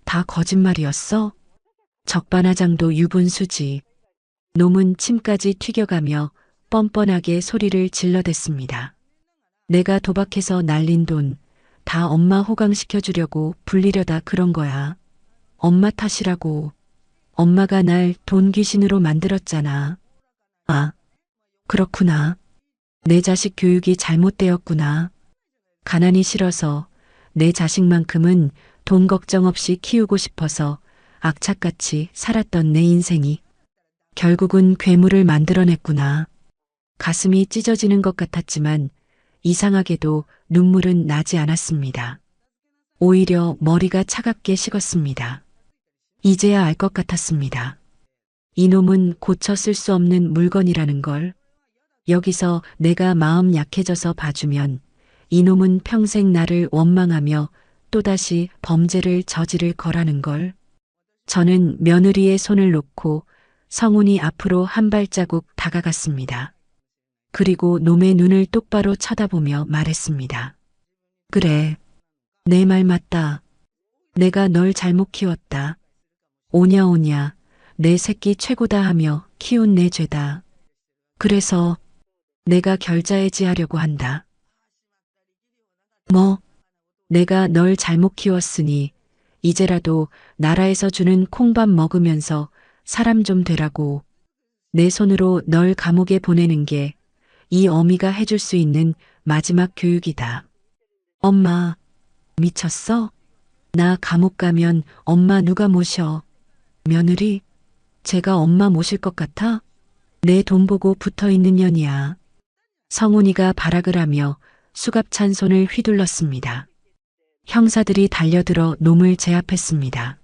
다 거짓말이었어? 적반하장도 유분수지. 놈은 침까지 튀겨가며 뻔뻔하게 소리를 질러댔습니다. 내가 도박해서 날린 돈 다 엄마 호강시켜주려고 불리려다 그런 거야. 엄마 탓이라고. 엄마가 날 돈 귀신으로 만들었잖아. 아, 그렇구나. 내 자식 교육이 잘못되었구나. 가난이 싫어서 내 자식만큼은 돈 걱정 없이 키우고 싶어서 악착같이 살았던 내 인생이 결국은 괴물을 만들어냈구나. 가슴이 찢어지는 것 같았지만 이상하게도 눈물은 나지 않았습니다. 오히려 머리가 차갑게 식었습니다. 이제야 알 것 같았습니다. 이놈은 고쳐 쓸 수 없는 물건이라는 걸. 여기서 내가 마음 약해져서 봐주면 이놈은 평생 나를 원망하며 또다시 범죄를 저지를 거라는 걸. 저는 며느리의 손을 놓고 성훈이 앞으로 한 발자국 다가갔습니다. 그리고 놈의 눈을 똑바로 쳐다보며 말했습니다. 그래, 내 말 맞다. 내가 널 잘못 키웠다. 오냐오냐, 내 새끼 최고다 하며 키운 내 죄다. 그래서 내가 결자해지하려고 한다. 뭐, 내가 널 잘못 키웠으니 이제라도 나라에서 주는 콩밥 먹으면서 사람 좀 되라고. 내 손으로 널 감옥에 보내는 게 이 어미가 해줄 수 있는 마지막 교육이다. 엄마, 미쳤어? 나 감옥 가면 엄마 누가 모셔? 며느리? 제가 엄마 모실 것 같아? 내 돈 보고 붙어있는 년이야. 성훈이가 발악을 하며 수갑찬 손을 휘둘렀습니다. 형사들이 달려들어 놈을 제압했습니다.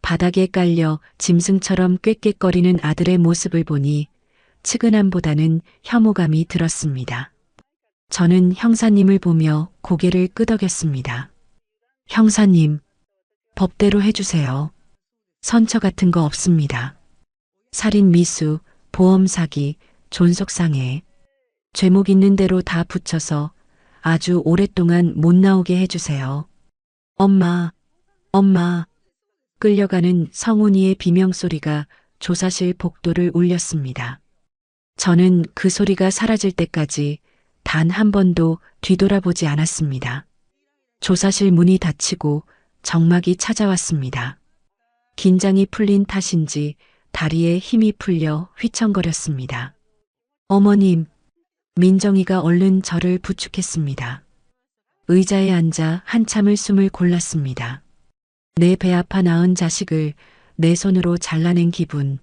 바닥에 깔려 짐승처럼 꾀꾀거리는 아들의 모습을 보니 측은함보다는 혐오감이 들었습니다. 저는 형사님을 보며 고개를 끄덕였습니다. 형사님, 법대로 해주세요. 선처 같은 거 없습니다. 살인 미수, 보험 사기, 존속상해. 죄목 있는 대로 다 붙여서 아주 오랫동안 못 나오게 해주세요. 엄마, 엄마. 끌려가는 성훈이의 비명소리가 조사실 복도를 울렸습니다. 저는 그 소리가 사라질 때까지 단 한 번도 뒤돌아보지 않았습니다. 조사실 문이 닫히고 정막이 찾아왔습니다. 긴장이 풀린 탓인지 다리에 힘이 풀려 휘청거렸습니다. 어머님, 민정이가 얼른 저를 부축했습니다. 의자에 앉아 한참을 숨을 골랐습니다. 내 배 아파 낳은 자식을 내 손으로 잘라낸 기분.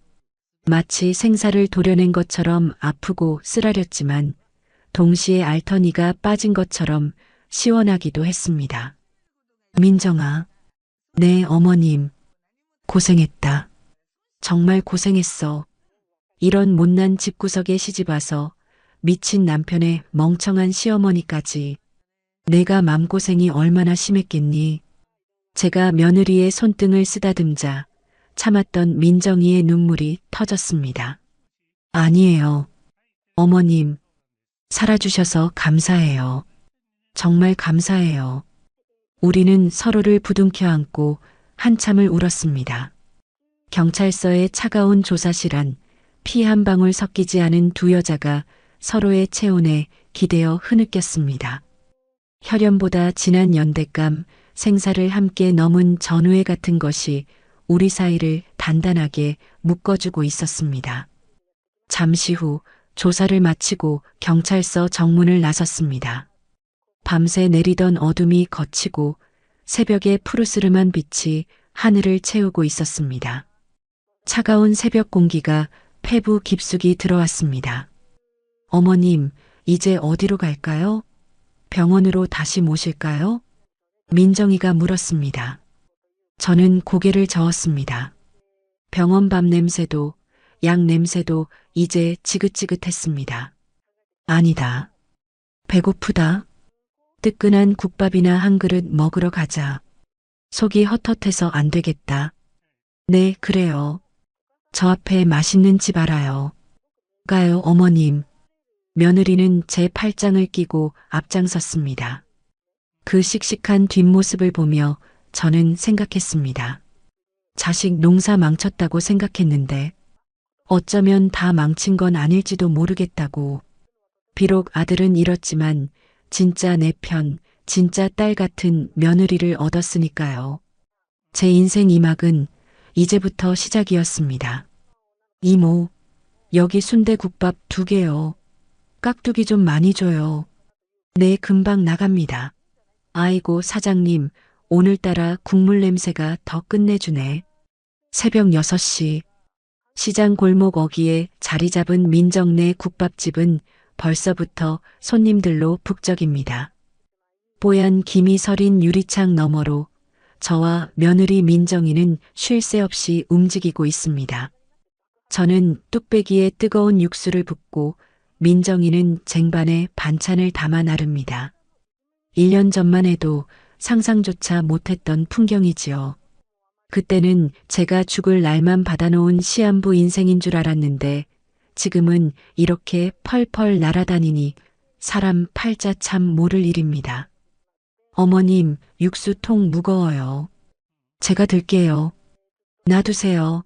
마치 생사를 도려낸 것처럼 아프고 쓰라렸지만 동시에 알터니가 빠진 것처럼 시원하기도 했습니다. 민정아, 네 어머님, 고생했다. 정말 고생했어. 이런 못난 집구석에 시집와서 미친 남편의 멍청한 시어머니까지. 내가 맘고생이 얼마나 심했겠니? 제가 며느리의 손등을 쓰다듬자 참았던 민정이의 눈물이 터졌습니다. 아니에요. 어머님, 살아주셔서 감사해요. 정말 감사해요. 우리는 서로를 부둥켜 안고 한참을 울었습니다. 경찰서의 차가운 조사실안 피 한 방울 섞이지 않은 두 여자가 서로의 체온에 기대어 흐느꼈습니다. 혈연보다 진한 연대감, 생사를 함께 넘은 전우애 같은 것이 우리 사이를 단단하게 묶어주고 있었습니다. 잠시 후 조사를 마치고 경찰서 정문을 나섰습니다. 밤새 내리던 어둠이 걷히고 새벽의 푸르스름한 빛이 하늘을 채우고 있었습니다. 차가운 새벽 공기가 폐부 깊숙이 들어왔습니다. 어머님, 이제 어디로 갈까요? 병원으로 다시 모실까요? 민정이가 물었습니다. 저는 고개를 저었습니다. 병원 밥 냄새도 약 냄새도 이제 지긋지긋했습니다. 아니다. 배고프다. 뜨끈한 국밥이나 한 그릇 먹으러 가자. 속이 헛헛해서 안 되겠다. 네, 그래요. 저 앞에 맛있는 집 알아요. 가요, 어머님. 며느리는 제 팔짱을 끼고 앞장섰습니다. 그 씩씩한 뒷모습을 보며 저는 생각했습니다. 자식 농사 망쳤다고 생각했는데 어쩌면 다 망친 건 아닐지도 모르겠다고. 비록 아들은 잃었지만 진짜 내 편, 진짜 딸 같은 며느리를 얻었으니까요. 제 인생 이막은 이제부터 시작이었습니다. 이모, 여기 순대국밥 2개요. 깍두기 좀 많이 줘요. 네, 금방 나갑니다. 아이고, 사장님, 오늘따라 국물 냄새가 더 끝내주네. 새벽 6시. 시장 골목 어귀에 자리 잡은 민정네 국밥집은 벌써부터 손님들로 북적입니다. 뽀얀 김이 서린 유리창 너머로 저와 며느리 민정이는 쉴 새 없이 움직이고 있습니다. 저는 뚝배기에 뜨거운 육수를 붓고 민정이는 쟁반에 반찬을 담아 나릅니다. 1년 전만 해도 상상조차 못했던 풍경이지요. 그때는 제가 죽을 날만 받아놓은 시한부 인생인 줄 알았는데 지금은 이렇게 펄펄 날아다니니 사람 팔자 참 모를 일입니다. 어머님, 육수통 무거워요. 제가 들게요. 놔두세요.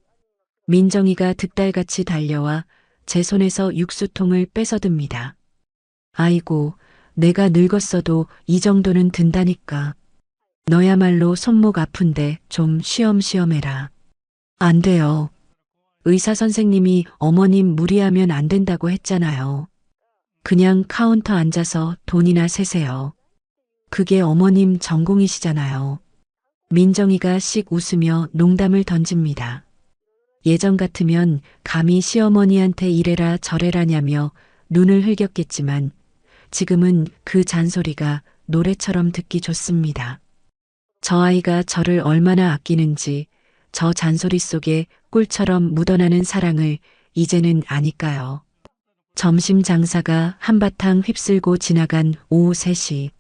민정이가 득달같이 달려와 제 손에서 육수통을 뺏어듭니다. 아이고, 내가 늙었어도 이 정도는 든다니까. 너야말로 손목 아픈데 좀 쉬엄쉬엄 해라. 안 돼요. 의사 선생님이 어머님 무리하면 안 된다고 했잖아요. 그냥 카운터 앉아서 돈이나 세세요. 그게 어머님 전공이시잖아요. 민정이가 씩 웃으며 농담을 던집니다. 예전 같으면 감히 시어머니한테 이래라 저래라냐며 눈을 흘겼겠지만 지금은 그 잔소리가 노래처럼 듣기 좋습니다. 저 아이가 저를 얼마나 아끼는지 저 잔소리 속에 꿀처럼 묻어나는 사랑을 이제는 아니까요. 점심 장사가 한바탕 휩쓸고 지나간 오후 3시.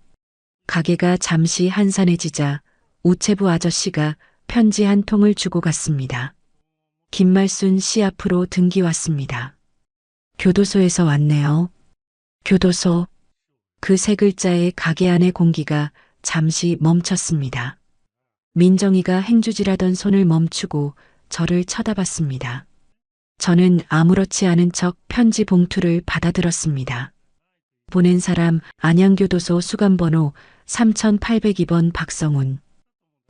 가게가 잠시 한산해지자 우체부 아저씨가 편지 한 통을 주고 갔습니다. 김말순 씨 앞으로 등기 왔습니다. 교도소에서 왔네요. 교도소. 그 세 글자의 가게 안의 공기가 잠시 멈췄습니다. 민정이가 행주질하던 손을 멈추고 저를 쳐다봤습니다. 저는 아무렇지 않은 척 편지 봉투를 받아들었습니다. 보낸 사람 안양교도소 수감번호 3802번 박성훈.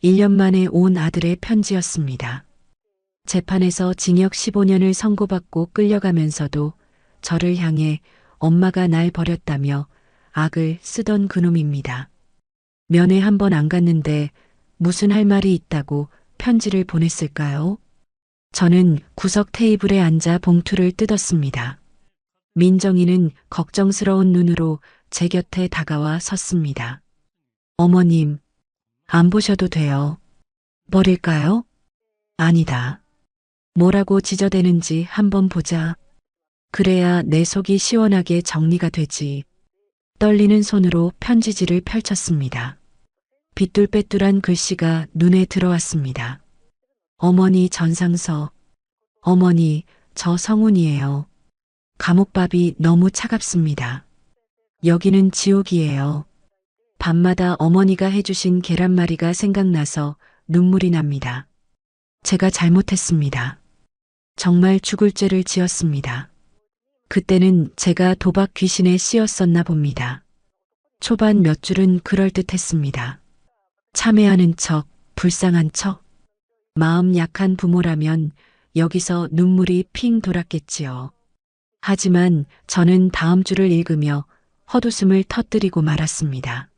1년 만에 온 아들의 편지였습니다. 재판에서 징역 15년을 선고받고 끌려가면서도 저를 향해 엄마가 날 버렸다며 악을 쓰던 그놈입니다. 면회 한 번 안 갔는데 무슨 할 말이 있다고 편지를 보냈을까요? 저는 구석 테이블에 앉아 봉투를 뜯었습니다. 민정이는 걱정스러운 눈으로 제 곁에 다가와 섰습니다. 어머님, 안 보셔도 돼요. 버릴까요? 아니다. 뭐라고 지저대는지 한번 보자. 그래야 내 속이 시원하게 정리가 되지. 떨리는 손으로 편지지를 펼쳤습니다. 삐뚤빼뚤한 글씨가 눈에 들어왔습니다. 어머니 전상서. 어머니, 저 성훈이에요. 감옥밥이 너무 차갑습니다. 여기는 지옥이에요. 밤마다 어머니가 해주신 계란말이가 생각나서 눈물이 납니다. 제가 잘못했습니다. 정말 죽을 죄를 지었습니다. 그때는 제가 도박 귀신에 씌었었나 봅니다. 초반 몇 줄은 그럴듯했습니다. 참회하는 척, 불쌍한 척. 마음 약한 부모라면 여기서 눈물이 핑 돌았겠지요. 하지만 저는 다음 줄을 읽으며 헛웃음을 터뜨리고 말았습니다.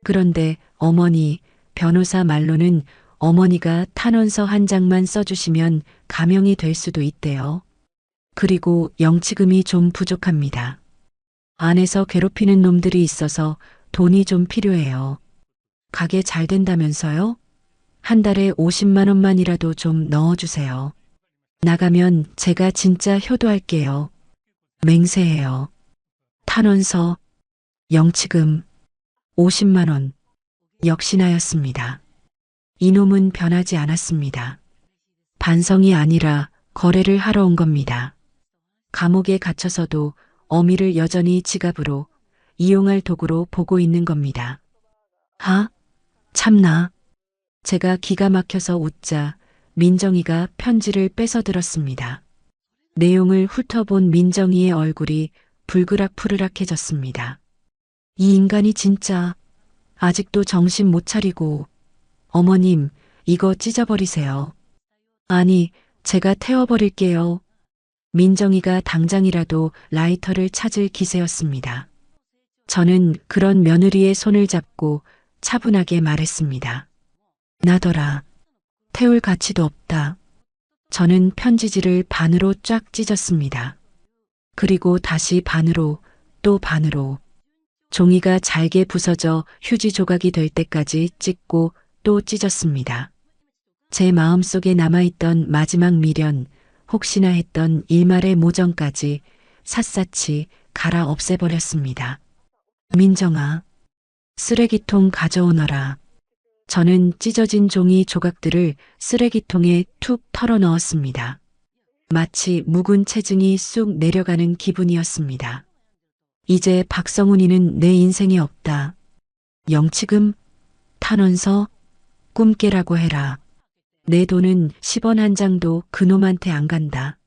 그런데 어머니, 변호사 말로는 어머니가 탄원서 한 장만 써주시면 감형이 될 수도 있대요. 그리고 영치금이 좀 부족합니다. 안에서 괴롭히는 놈들이 있어서 돈이 좀 필요해요. 가게 잘 된다면서요? 한 달에 50만 원만이라도 좀 넣어주세요. 나가면 제가 진짜 효도할게요. 맹세해요. 탄원서, 영치금, 50만 원. 역시나였습니다. 이놈은 변하지 않았습니다. 반성이 아니라 거래를 하러 온 겁니다. 감옥에 갇혀서도 어미를 여전히 지갑으로 이용할 도구로 보고 있는 겁니다. 참나. 제가 기가 막혀서 웃자 민정이가 편지를 뺏어 들었습니다. 내용을 훑어본 민정이의 얼굴이 불그락푸르락해졌습니다. 이 인간이 진짜 아직도 정신 못 차리고. 어머님, 이거 찢어버리세요. 아니, 제가 태워버릴게요. 민정이가 당장이라도 라이터를 찾을 기세였습니다. 저는 그런 며느리의 손을 잡고 차분하게 말했습니다. 나더라. 태울 가치도 없다. 저는 편지지를 반으로 쫙 찢었습니다. 그리고 다시 반으로, 또 반으로. 종이가 잘게 부서져 휴지 조각이 될 때까지 찢고 또 찢었습니다. 제 마음속에 남아있던 마지막 미련, 혹시나 했던 일말의 모정까지 샅샅이 갈아 없애버렸습니다. 민정아, 쓰레기통 가져오너라. 저는 찢어진 종이 조각들을 쓰레기통에 툭 털어 넣었습니다. 마치 묵은 체증이 쑥 내려가는 기분이었습니다. 이제 박성훈이는 내 인생에 없다. 영치금, 탄원서, 꿈깨라고 해라. 내 돈은 10원 한 장도 그놈한테 안 간다.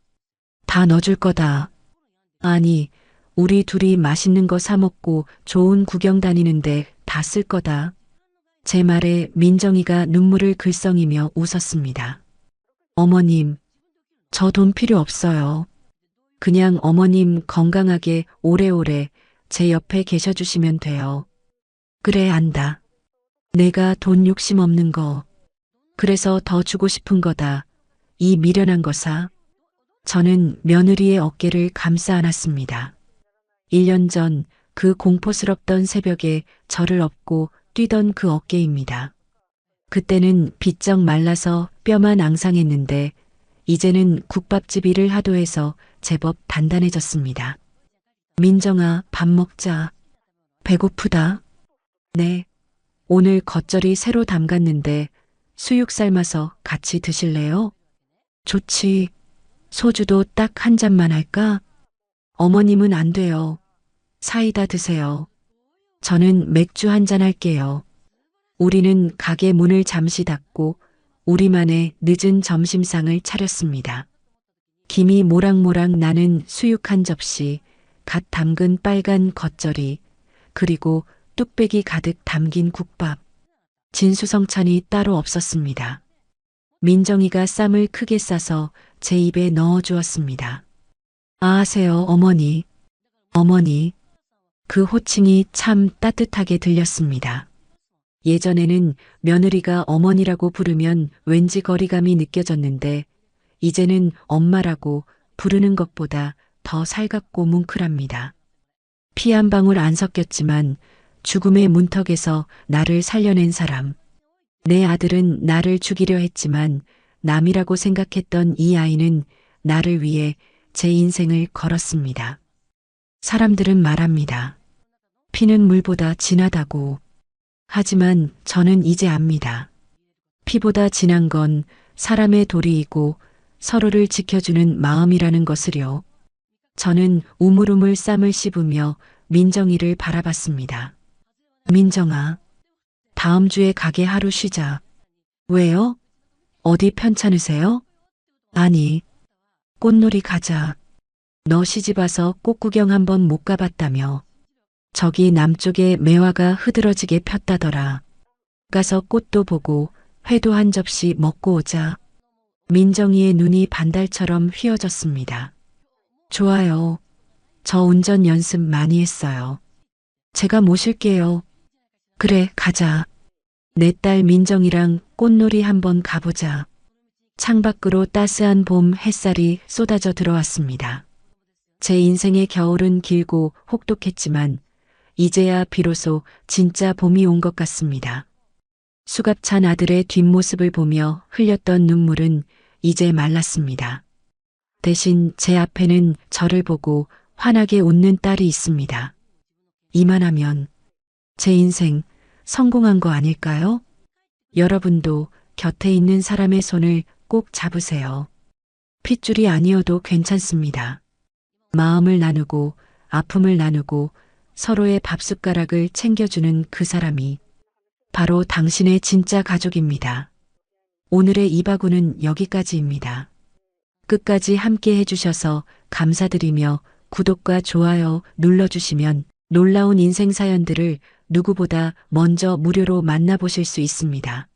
다 넣어줄 거다. 아니, 우리 둘이 맛있는 거 사 먹고 좋은 구경 다니는데 다 쓸 거다. 제 말에 민정이가 눈물을 글썽이며 웃었습니다. 어머님, 저 돈 필요 없어요. 그냥 어머님 건강하게 오래오래 제 옆에 계셔주시면 돼요. 그래, 안다. 내가 돈 욕심 없는 거. 그래서 더 주고 싶은 거다. 이 미련한 거사. 저는 며느리의 어깨를 감싸 안았습니다. 1년 전 그 공포스럽던 새벽에 저를 업고 뛰던 그 어깨입니다. 그때는 비쩍 말라서 뼈만 앙상했는데 이제는 국밥집 일을 하도 해서 제법 단단해졌습니다. 민정아, 밥 먹자. 배고프다. 네. 오늘 겉절이 새로 담갔는데 수육 삶아서 같이 드실래요? 좋지. 소주도 딱 한 잔만 할까? 어머님은 안 돼요. 사이다 드세요. 저는 맥주 한 잔 할게요. 우리는 가게 문을 잠시 닫고 우리만의 늦은 점심상을 차렸습니다. 김이 모락모락 나는 수육 한 접시, 갓 담근 빨간 겉절이, 그리고 뚝배기 가득 담긴 국밥. 진수성찬이 따로 없었습니다. 민정이가 쌈을 크게 싸서 제 입에 넣어 주었습니다. 아하세요, 어머니. 어머니. 그 호칭이 참 따뜻하게 들렸습니다. 예전에는 며느리가 어머니라고 부르면 왠지 거리감이 느껴졌는데 이제는 엄마라고 부르는 것보다 더 살갑고 뭉클합니다. 피 한 방울 안 섞였지만 죽음의 문턱에서 나를 살려낸 사람. 내 아들은 나를 죽이려 했지만 남이라고 생각했던 이 아이는 나를 위해 제 인생을 걸었습니다. 사람들은 말합니다. 피는 물보다 진하다고. 하지만 저는 이제 압니다. 피보다 진한 건 사람의 도리이고 서로를 지켜주는 마음이라는 것을요. 저는 우물우물 쌈을 씹으며 민정이를 바라봤습니다. 민정아, 다음 주에 가게 하루 쉬자. 왜요? 어디 편찮으세요? 아니, 꽃놀이 가자. 너 시집와서 꽃 구경 한번 못 가봤다며. 저기 남쪽에 매화가 흐드러지게 폈다더라. 가서 꽃도 보고 회도 한 접시 먹고 오자. 민정이의 눈이 반달처럼 휘어졌습니다. 좋아요. 저 운전 연습 많이 했어요. 제가 모실게요. 그래, 가자. 내 딸 민정이랑 꽃놀이 한번 가보자. 창밖으로 따스한 봄 햇살이 쏟아져 들어왔습니다. 제 인생의 겨울은 길고 혹독했지만 이제야 비로소 진짜 봄이 온 것 같습니다. 수갑찬 아들의 뒷모습을 보며 흘렸던 눈물은 이제 말랐습니다. 대신 제 앞에는 저를 보고 환하게 웃는 딸이 있습니다. 이만하면 제 인생 성공한 거 아닐까요? 여러분도 곁에 있는 사람의 손을 꼭 잡으세요. 핏줄이 아니어도 괜찮습니다. 마음을 나누고 아픔을 나누고 서로의 밥숟가락을 챙겨주는 그 사람이 바로 당신의 진짜 가족입니다. 오늘의 이바구는 여기까지입니다. 끝까지 함께 해주셔서 감사드리며 구독과 좋아요 눌러주시면 놀라운 인생 사연들을 누구보다 먼저 무료로 만나보실 수 있습니다.